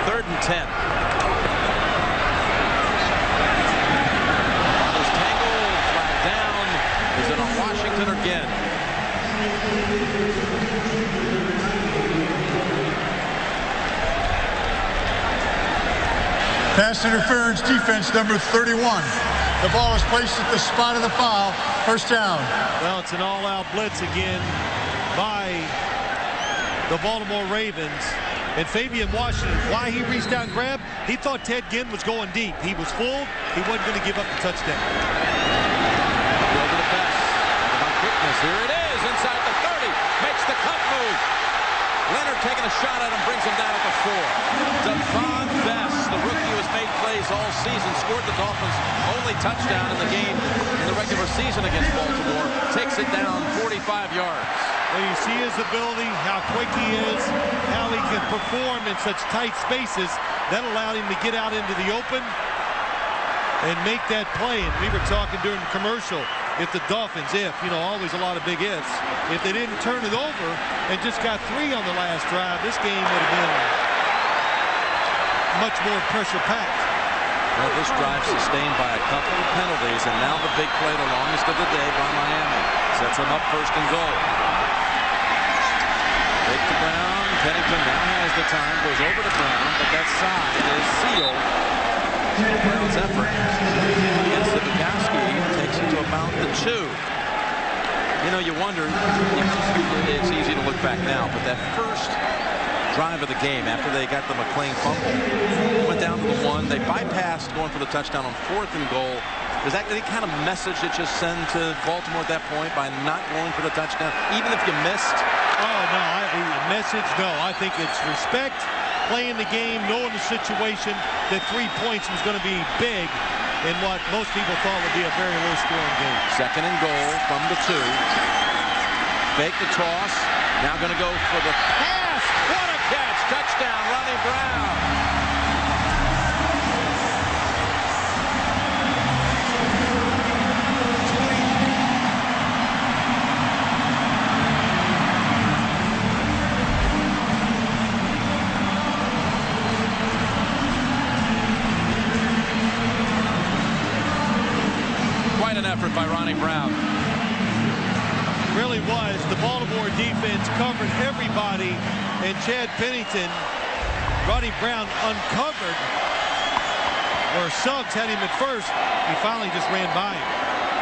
3rd and 10. Ball tangled, flag down. Is it on Washington again? Pass interference defense, number 31. The ball is placed at the spot of the foul. First down. Well, it's an all-out blitz again by the Baltimore Ravens. And Fabian Washington, why he reached out and grabbed, he thought Ted Ginn was going deep. He was full. He wasn't going to give up the touchdown. Over the pass. My goodness, here it is inside the 30. Makes the cut move. Leonard taking a shot at him, brings him down at the 4. Devon Best, the rookie who has made plays all season, scored the Dolphins' only touchdown in the game in the regular season against Baltimore. Takes it down 45 yards. Well, you see his ability, how quick he is, how he can perform in such tight spaces. That allowed him to get out into the open and make that play. And we were talking during the commercial, if the Dolphins, always a lot of big ifs, if they didn't turn it over and just got 3 on the last drive, this game would have been much more pressure-packed. Well, this drive sustained by a couple of penalties, and now the big play, the longest of the day by Miami. Sets them up 1st and goal. Fake to Brown. Pennington now has the time, goes over to Brown, but that side is sealed. Brown's effort against the Bukowski takes it to about the 2. You wonder, it's easy to look back now, but that first drive of the game after they got the McLean fumble, went down to the 1. They bypassed going for the touchdown on 4th and goal. Is that any kind of message that you send to Baltimore at that point by not going for the touchdown, even if you missed? Oh, no, no. I think it's respect, playing the game, knowing the situation, that 3 points was going to be big in what most people thought would be a very low-scoring game. 2nd and goal from the 2. Fake the toss. Now going to go for the pass. What a catch. Touchdown, Ronnie Brown. Effort by Ronnie Brown. Really was. The Baltimore defense covered everybody, and Chad Pennington, Ronnie Brown uncovered or Suggs had him at first. He finally just ran by him.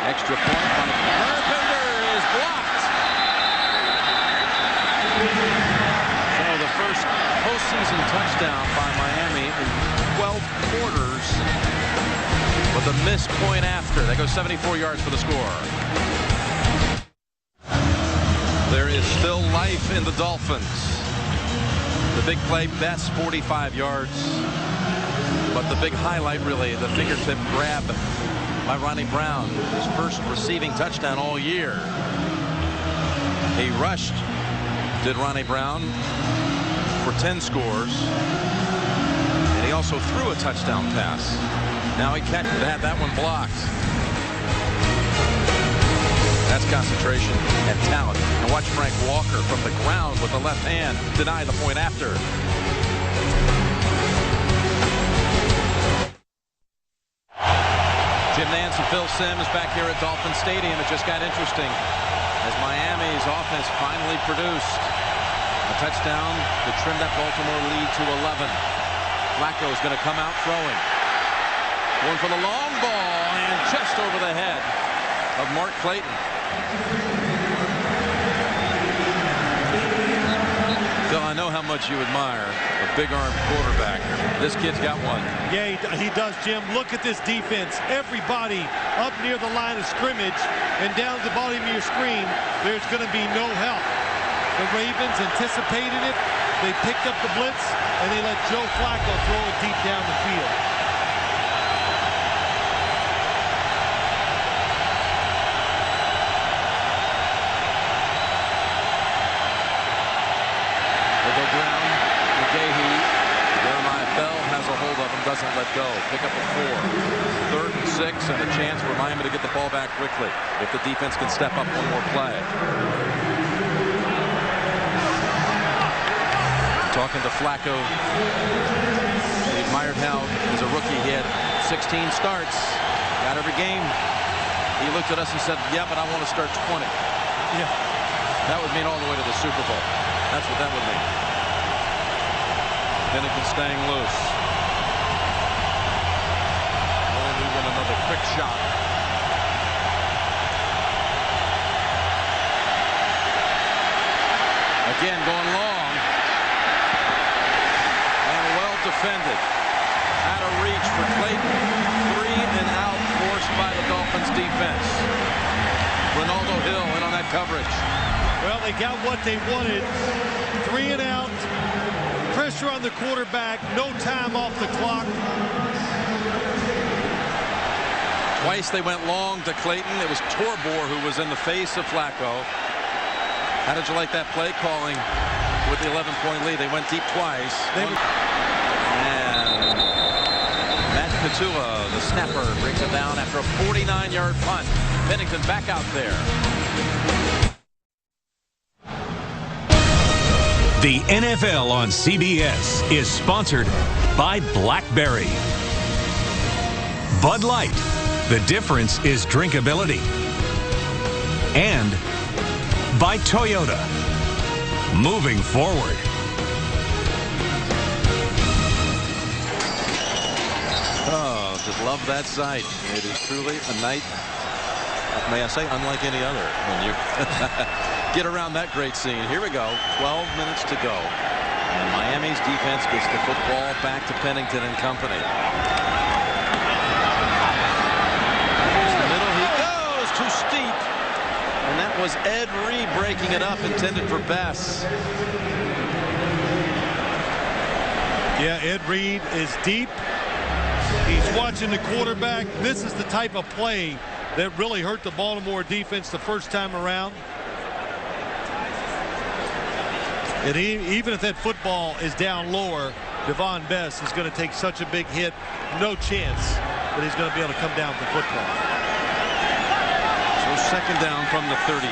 Extra point by Carpenter is blocked. So the first postseason touchdown by Miami in 12 quarters with a missed point after. That goes 74 yards for the score. There is still life in the Dolphins. The big play, best 45 yards. But the big highlight, really, the fingertip grab by Ronnie Brown, his first receiving touchdown all year. He rushed, did Ronnie Brown, for 10 scores. And he also threw a touchdown pass. Now he had that one blocked. That's concentration and talent. And watch Frank Walker from the ground with the left hand deny the point after. Jim Nance and Phil Simms back here at Dolphin Stadium. It just got interesting as Miami's offense finally produced a touchdown to trim that Baltimore lead to 11. Flacco is going to come out throwing. Going for the long ball and just over the head of Mark Clayton. Phil, I know how much you admire a big-armed quarterback. This kid's got one. Yeah, he does, Jim. Look at this defense. Everybody up near the line of scrimmage and down at the bottom of your screen, there's going to be no help. The Ravens anticipated it. They picked up the blitz, and they let Joe Flacco throw it deep down the field. Doesn't let go. Pick up a 4. 3rd and 6 and a chance for Miami to get the ball back quickly if the defense can step up one more play. Talking to Flacco, he admired how as a rookie he had 16 starts, got every game. He looked at us and said, yeah, but I want to start 20. Yeah. That would mean all the way to the Super Bowl. That's what that would mean. Pennington staying loose. Another quick shot. Again going long. And well defended. Out of reach for Clayton. 3 and out forced by the Dolphins defense. Ronaldo Hill in on that coverage. Well, they got what they wanted. 3 and out. Pressure on the quarterback. No time off the clock. Twice they went long to Clayton. It was Torbor who was in the face of Flacco. How did you like that play calling with the 11-point lead? They went deep twice. And Matt Katua, the snapper, brings it down after a 49-yard punt. Pennington back out there. The NFL on CBS is sponsored by BlackBerry. Bud Light. The difference is drinkability. And by Toyota. Moving forward. Oh, just love that sight. It is truly a night, may I say, unlike any other. When you get around that great scene. Here we go. 12 minutes to go. And Miami's defense gets the football back to Pennington and company. Too steep, and that was Ed Reed breaking it up, intended for Bess. Yeah, Ed Reed is deep. He's watching the quarterback. This is the type of play that really hurt the Baltimore defense the first time around. And even if that football is down lower, Devon Bess is going to take such a big hit. No chance that he's going to be able to come down with the football. Second down from the 32. They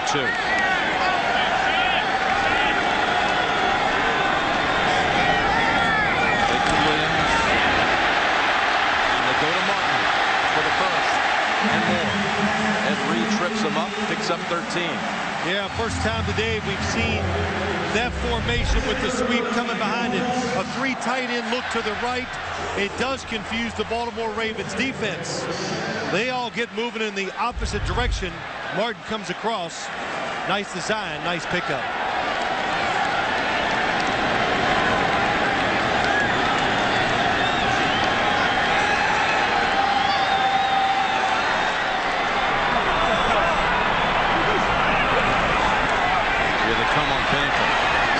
go to Williams. And they go to Martin for the first and more. Ed Reed trips him up, picks up 13. Yeah, first time today we've seen that formation with the sweep coming behind it. A 3 tight end look to the right. It does confuse the Baltimore Ravens defense. They all get moving in the opposite direction. Martin comes across. Nice design, nice pickup.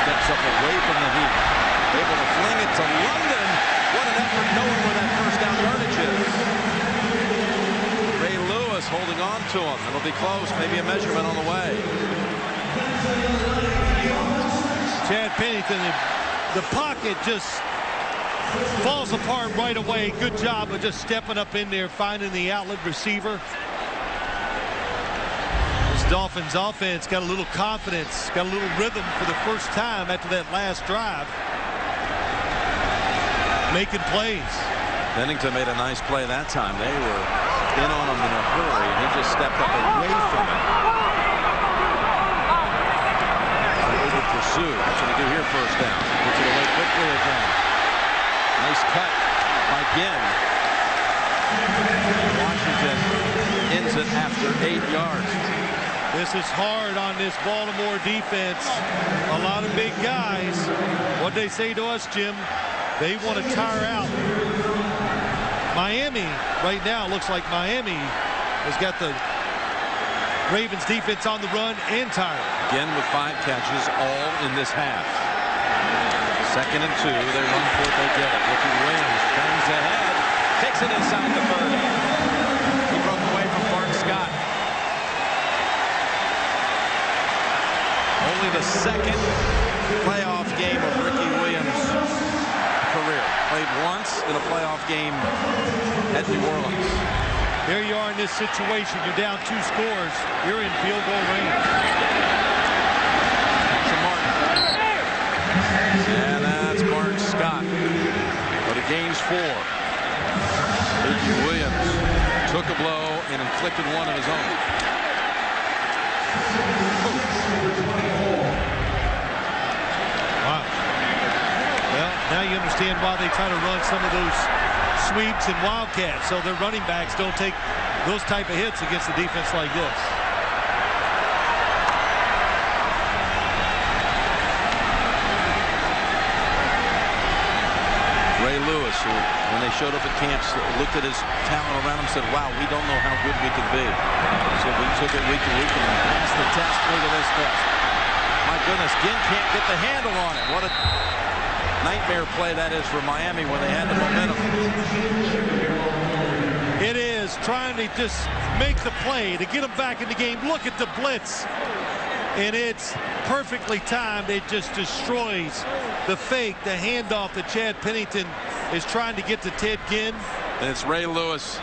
Steps up away from the heat. Able to fling it to London. What an effort knowing where that first down yardage is. Ray Lewis holding on to him. It'll be close. Maybe a measurement on the way. Chad Pennington, the pocket just falls apart right away. Good job of just stepping up in there, finding the outlet receiver. Dolphins offense got a little confidence, got a little rhythm for the first time after that last drive. Making plays. Pennington made a nice play that time. They were in on him in a hurry, and he just stepped up away from it. They would pursue. That's what they do here, first down. Puts it away quickly again. Nice cut by Ginn. Washington ends it after 8 yards. This is hard on this Baltimore defense. A lot of big guys. What they say to us, Jim, they want to tire out. Miami right now looks like Miami has got the Ravens defense on the run and tired. Again with 5 catches all in this half. 2nd and 2. They run for it, they get it. Ricky Williams turns ahead, takes it inside the 30. He broke away from Bart Scott. Only the 2nd playoff game of Ricky Williams' career. Played once in a playoff game at New Orleans. There you are in this situation. You're down 2 scores. You're in field goal range. To Martin. And that's Bart Scott. But it gains 4. Ricky Williams took a blow and inflicted one of his own. Wow. Well, now you understand why they try to run some of those sweeps and wildcats, so their running backs don't take those type of hits against a defense like this. Ray Lewis, who, when they showed up at camps, looked at his talent around him, said, wow, we don't know how good we can be. So we took it week to week and passed the test. Look at this test. My goodness, Ginn can't get the handle on it. What a nightmare play that is for Miami when they had the momentum. It is trying to just make the play to get them back in the game. Look at the blitz. And it's perfectly timed. It just destroys the fake, the handoff that Chad Pennington is trying to get to Ted Ginn. And it's Ray Lewis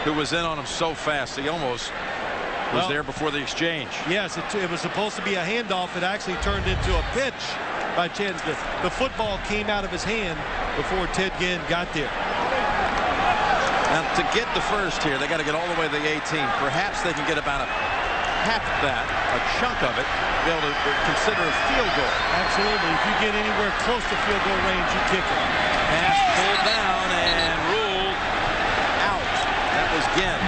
who was in on him so fast. He almost was there before the exchange. Yes, it was supposed to be a handoff. It actually turned into a pitch by Chad. The football came out of his hand before Ted Ginn got there. Now, to get the first here, they got to get all the way to the 18. Perhaps they can get about half of that, a chunk of it, be able to consider a field goal. Absolutely. If you get anywhere close to field goal range, you kick it. Pass pulled down and ruled out. That was Ginn.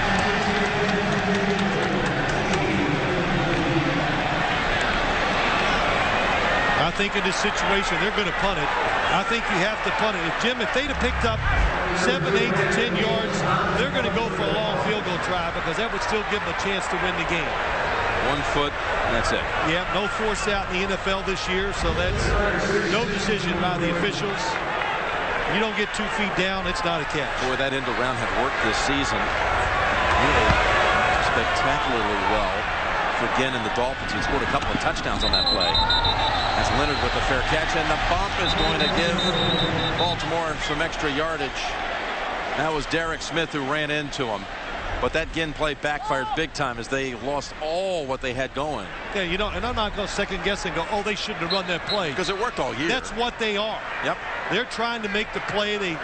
I think in this situation, they're going to punt it. I think you have to punt it. If they'd have picked up 7, 8 to 10 yards, they're going to go for a long field goal try because that would still give them a chance to win the game. 1 foot, and that's it. Yeah, no force out in the NFL this year, so that's no decision by the officials. You don't get 2 feet down, it's not a catch. Boy, that end around had worked this season really spectacularly well for Ginn and the Dolphins. He scored a couple of touchdowns on that play. That's Leonard with the fair catch, and the bump is going to give Baltimore some extra yardage. That was Derek Smith who ran into him. But that Ginn play backfired big time as they lost all what they had going. Yeah, you know, and I'm not going to second guess and go, oh, they shouldn't have run that play. Because it worked all year. That's what they are. Yep. They're trying to make the play. They've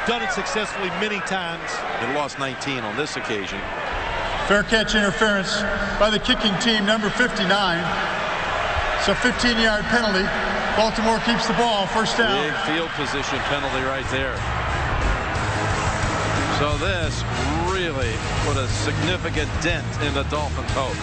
done it successfully many times. They lost 19 on this occasion. Fair catch interference by the kicking team, number 59. It's a 15-yard penalty. Baltimore keeps the ball, first down. Big field position penalty right there. So this really put a significant dent in the Dolphins' hopes.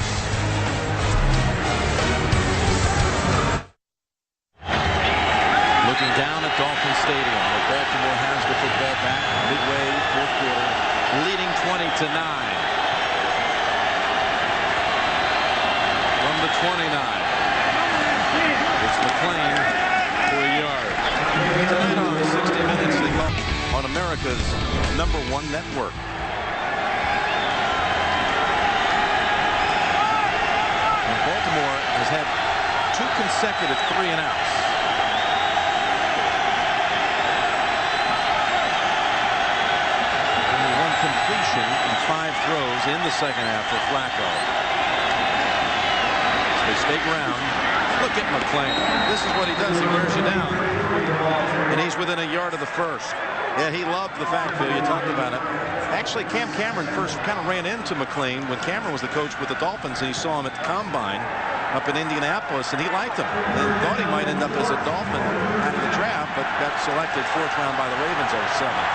Looking down at Dolphin Stadium, where Baltimore has the football back midway fourth quarter, leading 20-9. From the 29. It's McClain for a yard. Tonight on 60 Minutes, they call on America's #1 network. And Baltimore has had 2 consecutive 3-and-outs. Only 1 completion and 5 throws in the second half for Flacco. So they stay ground. Look at McClain. This is what he does. He wears you down. And he's within a yard of the first. Yeah, he loved the backfield. You talked about it. Actually, Cam Cameron first kind of ran into McClain when Cameron was the coach with the Dolphins, and he saw him at the Combine up in Indianapolis, and he liked him. And thought he might end up as a Dolphin out of the draft, but got selected 4th round by the Ravens on 7th.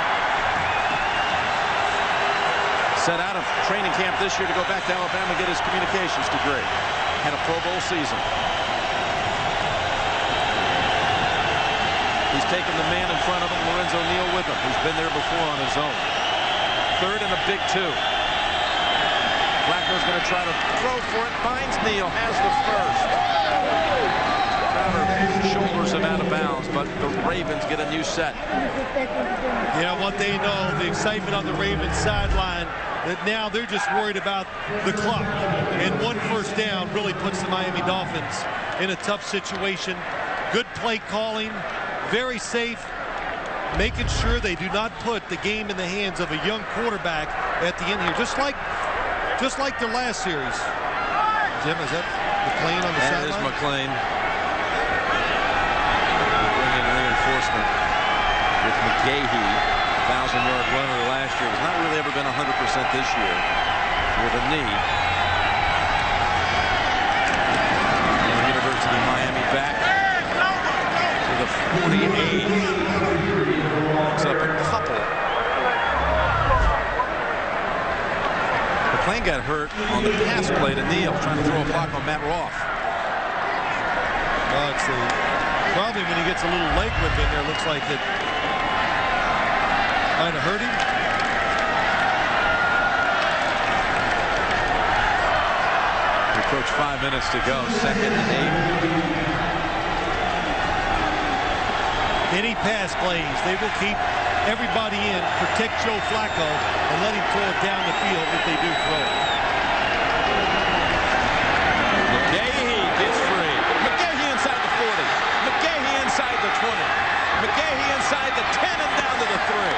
Set out of training camp this year to go back to Alabama and get his communications degree. Had a Pro Bowl season. He's taken the man in front of him, Lorenzo Neal, with him. He's been there before on his own. 3rd and a big 2. Flacco's going to try to throw for it. Finds Neal. Has the first. Crowder shoulders him out of bounds, but the Ravens get a new set. Yeah, what they know, the excitement on the Ravens sideline, that now they're just worried about the clock. And 1 first down really puts the Miami Dolphins in a tough situation. Good play calling. Very safe, making sure they do not put the game in the hands of a young quarterback at the end here, just like their last series. Jim, is that McClain on the sideline? That is McClain. Bring in reinforcement with McGahee, 1,000-yard runner last year. Has not really ever been 100% this year with a knee. And the University of Miami back. The 48. Picks up a couple. McClain got hurt on the pass play to Neal, trying to throw a block on Matt Roth. Probably when he gets a little leg whip in there, looks like it might have hurt him. We approach 5 minutes to go. 2nd and 8. Any pass plays, they will keep everybody in, protect Joe Flacco, and let him throw it down the field if they do throw it. McGahee gets free. McGahee inside the 40. McGahee inside the 20. McGahee inside the 10 and down to the 3.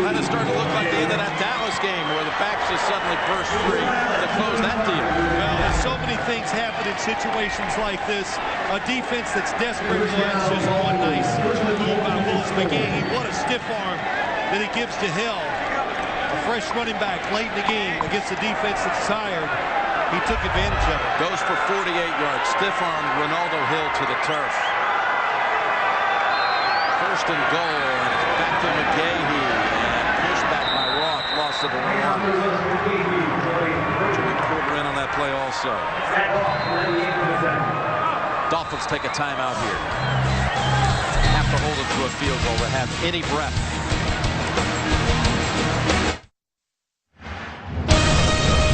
That is starting to look like the end of that Dallas game where the backs just suddenly burst free to close that deal. Well, there's so many things happen in situations like this. A defense that's desperate was just one nice move by Willis McGahee. What a stiff arm that he gives to Hill. A fresh running back late in the game against a defense that's tired. He took advantage of it. Goes for 48 yards. Stiff arm Ronaldo Hill to the turf. 1st and goal, and it's back to McGahee. And pushed back by Roth. Loss of the 1. Jimmy Porter in on that play also. Dolphins take a timeout here. Have to hold it to a field goal to have any breath.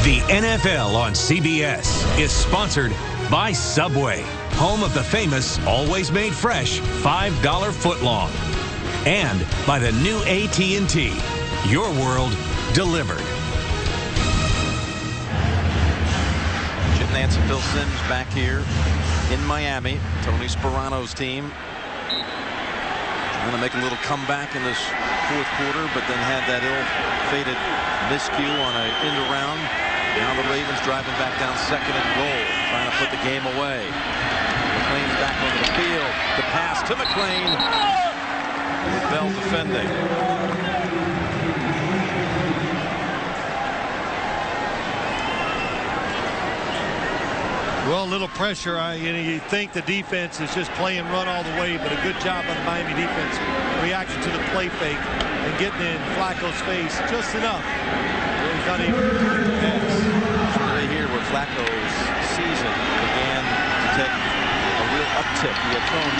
The NFL on CBS is sponsored by Subway, home of the famous always made fresh $5 footlong, and by the new AT&T, your world delivered. Jim Nance and Bill Sims back here in Miami. Tony Sperano's team trying to make a little comeback in this fourth quarter, but then had that ill-fated miscue on an end around. Now the Ravens driving back down 2nd and goal, trying to put the game away. McClain's back onto the field. The pass to McClain. Bell defending. Well, a little pressure. You think the defense is just playing run all the way, but a good job on the Miami defense reacting to the play fake and getting in Flacco's face just enough. He's not able to do the pass. Right here where Flacco's season began to take a real uptick. He had thrown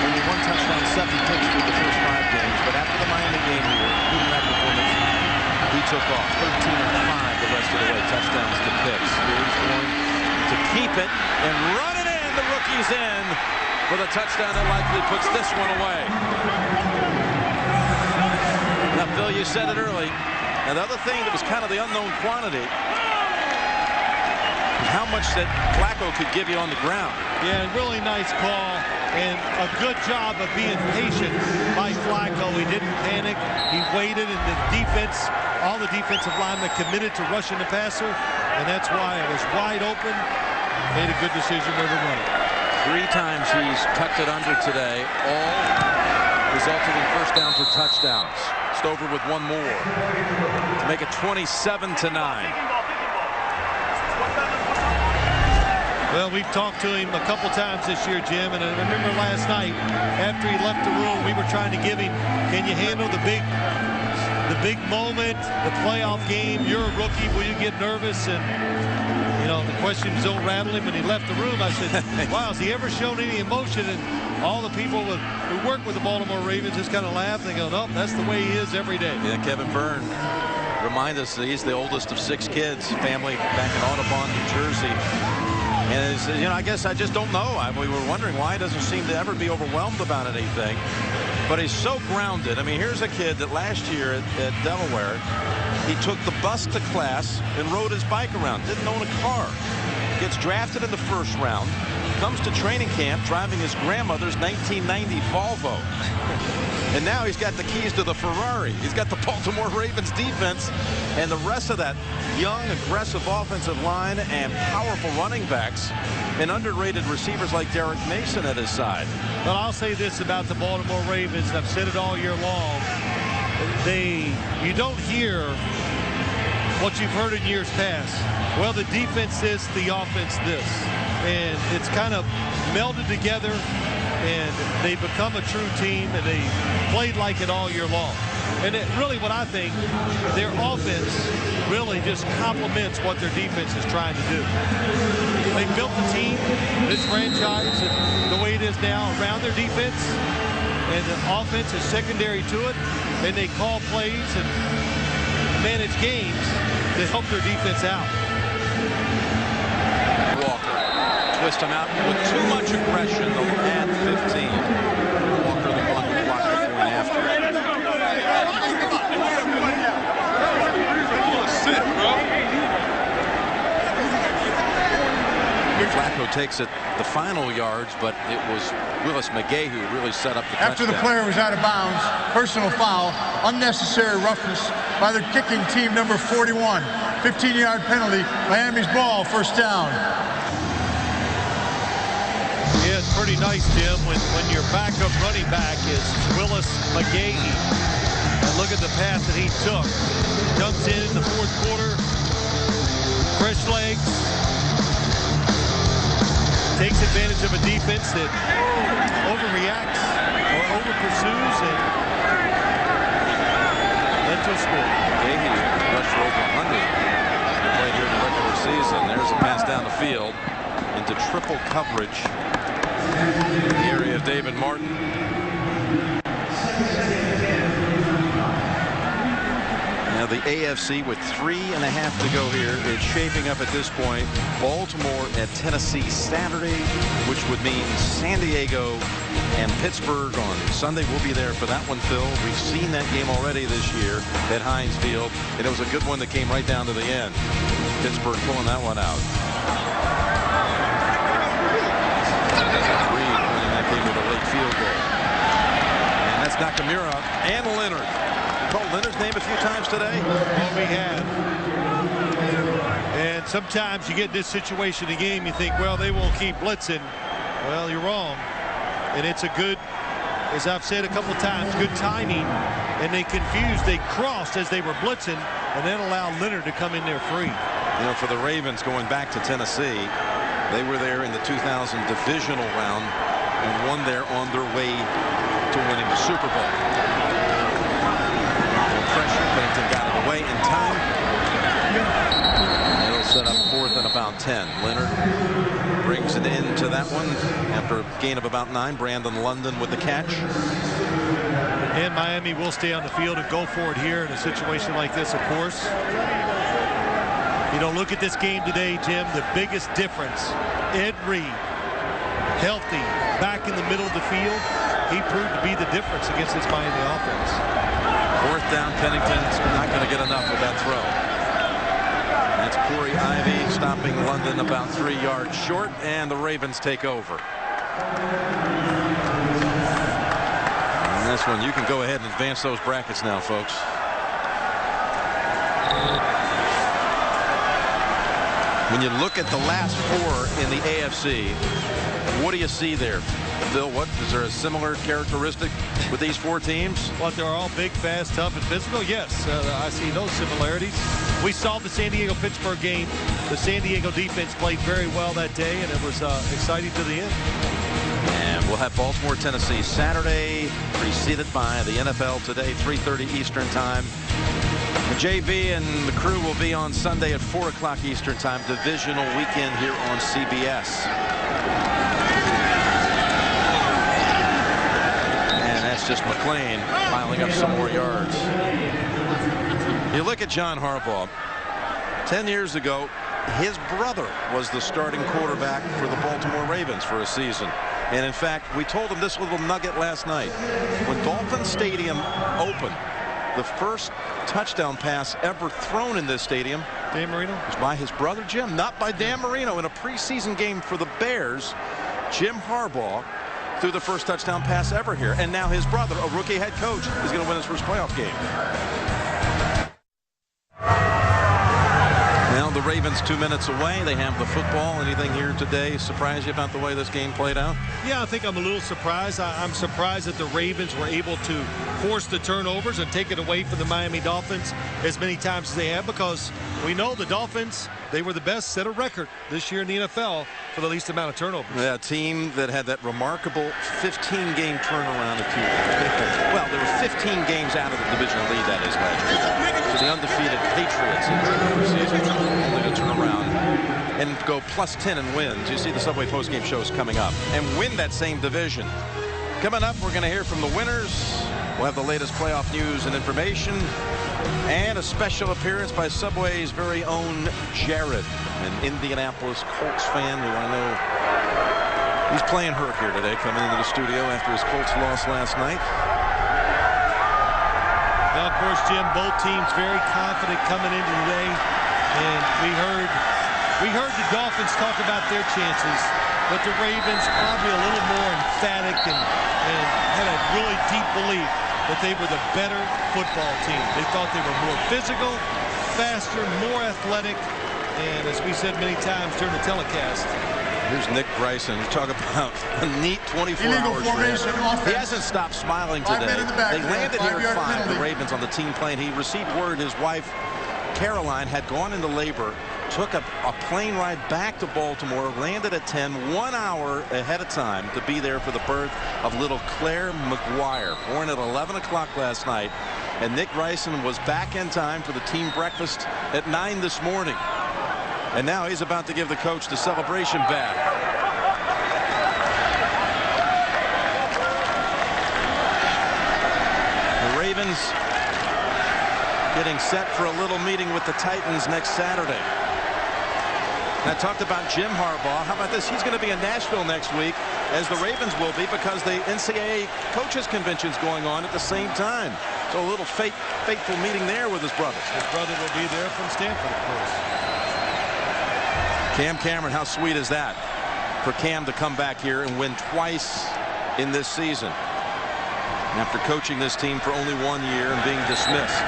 only 1 touchdown, 7 picks through the first 5 games, but after the Miami game here, including that performance, he took off 13 of 5 the rest of the way, touchdowns to picks. He's going to keep it and run it in. The rookie's in for the touchdown that likely puts this one away. Now, Phil, you said it early. And the other thing that was kind of the unknown quantity is how much that Flacco could give you on the ground. Yeah, really nice call and a good job of being patient by Flacco. He didn't panic. He waited, and the defense, all the defensive linemen committed to rushing the passer, and that's why it was wide open. Made a good decision where to run it. 3 times he's tucked it under today, all resulting in first downs or touchdowns. Stover with 1 more to make it 27-9. Well, we've talked to him a couple times this year, Jim, and I remember last night after he left the room, we were trying to give him, can you handle the big moment, the playoff game? You're a rookie. Will you get nervous? And you know, the questions don't rattle him. When he left the room, I said, wow, has he ever shown any emotion? And all the people who work with the Baltimore Ravens just kind of laugh. They go, nope, that's the way he is every day. Yeah, Kevin Byrne remind us that he's the oldest of 6 kids, family back in Audubon, New Jersey. And you know, I guess I just don't know. We were wondering why he doesn't seem to ever be overwhelmed about anything. But he's so grounded. I mean, here's a kid that last year at Delaware, he took the bus to class and rode his bike around. Didn't own a car. Gets drafted in the first round. Comes to training camp driving his grandmother's 1990 Volvo. And now he's got the keys to the Ferrari. He's got the Baltimore Ravens defense and the rest of that young, aggressive offensive line and powerful running backs and underrated receivers like Derek Mason at his side. Well, I'll say this about the Baltimore Ravens. I've said it all year long. You don't hear what you've heard in years past. Well, the defense this, the offense this. And it's kind of melded together, and they become a true team, and they played like it all year long. And really what I think, their offense really just complements what their defense is trying to do. They built the team, this franchise, and the way it is now around their defense, and the offense is secondary to it, and they call plays and manage games to help their defense out. Walker twist him out with too much aggression at 15. Walker the one who blocked the point after. Flacco takes it the final yards, but it was Willis McGay who really set up the touchdown. After the player was out of bounds, personal foul, unnecessary roughness by the kicking team number 41. 15-yard penalty, Miami's ball, first down. Yeah, it's pretty nice, Jim, when your backup running back is Willis McGay. And look at the pass that he took. Jumps in the fourth quarter, fresh legs, takes advantage of a defense that overreacts or over-pursues and led to a score. McGay rushed for over 100 played here in the regular season. There's a pass down the field into triple coverage in the area of David Martin. Now the AFC with 3.5 to go here is shaping up at this point. Baltimore at Tennessee Saturday, which would mean San Diego and Pittsburgh on Sunday. We'll be there for that one, Phil. We've seen that game already this year at Heinz Field, and it was a good one that came right down to the end. Pittsburgh pulling that one out. Reed winning that game with a late field goal. And that's Nakamura and Leonard. Called Leonard's name a few times today. Well, we have. And sometimes you get in this situation in the game, you think, well, they won't keep blitzing. Well, you're wrong. And it's a good, as I've said a couple of times, good timing. And they confused. They crossed as they were blitzing, and then allowed Leonard to come in there free. You know, for the Ravens going back to Tennessee, They were there in the 2000 divisional round and won there on their way to winning the Super Bowl. Pressure, Pennington got it away in time. It'll set up 4th and about 10. Leonard brings it into that one after a gain of about 9. Brandon London with the catch. And Miami will stay on the field and go for it here in a situation like this, of course. You know, look at this game today, Jim. The biggest difference, Ed Reed, healthy, back in the middle of the field. He proved to be the difference against this Miami offense. 4th down, Pennington's not going to get enough with that throw. That's Corey Ivy stopping London about 3 yards short, and the Ravens take over. And this one, you can go ahead and advance those brackets now, folks. When you look at the last 4 in the AFC, what do you see there? Bill, what is there a similar characteristic with these 4 teams? Well, they're all big, fast, tough, and physical. Yes, I see those similarities. We saw the San Diego-Pittsburgh game. The San Diego defense played very well that day, and it was exciting to the end. And we'll have Baltimore, Tennessee Saturday, preceded by the NFL today, 3:30 Eastern time. The JV and the crew will be on Sunday at 4 o'clock Eastern time. Divisional weekend here on CBS. And that's just McClain piling up some more yards. You look at John Harbaugh. 10 years ago, his brother was the starting quarterback for the Baltimore Ravens for a season. And in fact, we told him this little nugget last night. When Dolphins Stadium opened, the first touchdown pass ever thrown in this stadium, Dan Marino, was by his brother Jim, not by Dan Marino. In a preseason game for the Bears, Jim Harbaugh threw the first touchdown pass ever here. And now his brother, a rookie head coach, is going to win his first playoff game. Now the Ravens 2 minutes away. They have the football. Anything here today surprise you about the way this game played out? Yeah, I think I'm a little surprised. I'm surprised that the Ravens were able to force the turnovers and take it away from the Miami Dolphins as many times as they have, because we know the Dolphins, they were the best, set a record this year in the NFL for the least amount of turnovers. Yeah, a team that had that remarkable 15-game turnaround. Well, there were 15 games out of the divisional lead, that is, last year. So the undefeated Patriots in the regular season only to turn around and go +10 in wins. You see the Subway postgame shows coming up and win that same division. Coming up, we're going to hear from the winners. We'll have the latest playoff news and information, and a special appearance by Subway's very own Jared, an Indianapolis Colts fan who I know he's playing hurt here today, coming into the studio after his Colts loss last night. Now, of course, Jim, both teams very confident coming into today, and we heard the Dolphins talk about their chances, but the Ravens probably a little more emphatic and had a really deep belief that they were the better football team. They thought they were more physical, faster, more athletic, and as we said many times during the telecast, here's Nick Bryson. You talk about a neat 24-hour trip. He hasn't stopped smiling today. They landed here at 5, the Ravens, on the team plane. He received word his wife, Caroline, had gone into labor, took a plane ride back to Baltimore, landed at 10, 1 hour ahead of time to be there for the birth of little Claire McGuire, born at 11 o'clock last night. And Nick Bryson was back in time for the team breakfast at 9 this morning. And now he's about to give the coach the celebration bag. The Ravens getting set for a little meeting with the Titans next Saturday. And I talked about Jim Harbaugh. How about this? He's going to be in Nashville next week, as the Ravens will be, because the NCAA coaches convention's going on at the same time. So a little fateful meeting there with his brother. His brother will be there from Stanford, of course. Cam Cameron, how sweet is that for Cam to come back here and win twice in this season after coaching this team for only 1 year and being dismissed.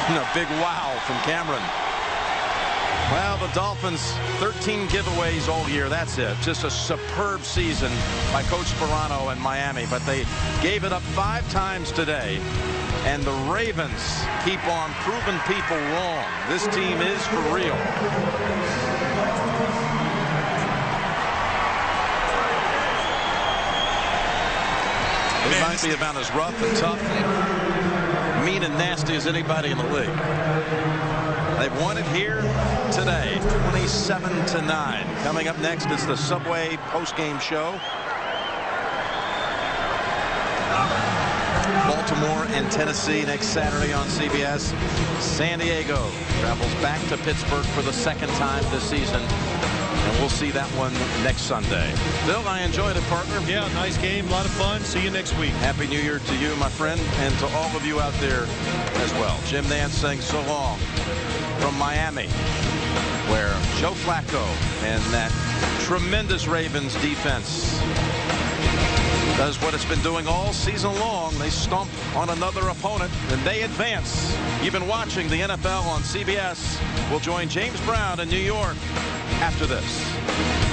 And a big wow from Cameron. Well, the Dolphins, 13 giveaways all year. That's it. Just a superb season by Coach Sparano and Miami. But they gave it up 5 times today. And the Ravens keep on proving people wrong. This team is for real. They might be about as rough and tough, mean and nasty as anybody in the league. They've won it here today, 27-9. Coming up next is the Subway postgame show. Baltimore and Tennessee next Saturday on CBS. San Diego travels back to Pittsburgh for the second time this season. And we'll see that one next Sunday. Bill, I enjoyed it, partner. Yeah, nice game. A lot of fun. See you next week. Happy New Year to you, my friend, and to all of you out there as well. Jim Nance saying so long from Miami, where Joe Flacco and that tremendous Ravens defense does what it's been doing all season long. They stomp on another opponent and they advance. You've been watching the NFL on CBS. We'll join James Brown in New York after this.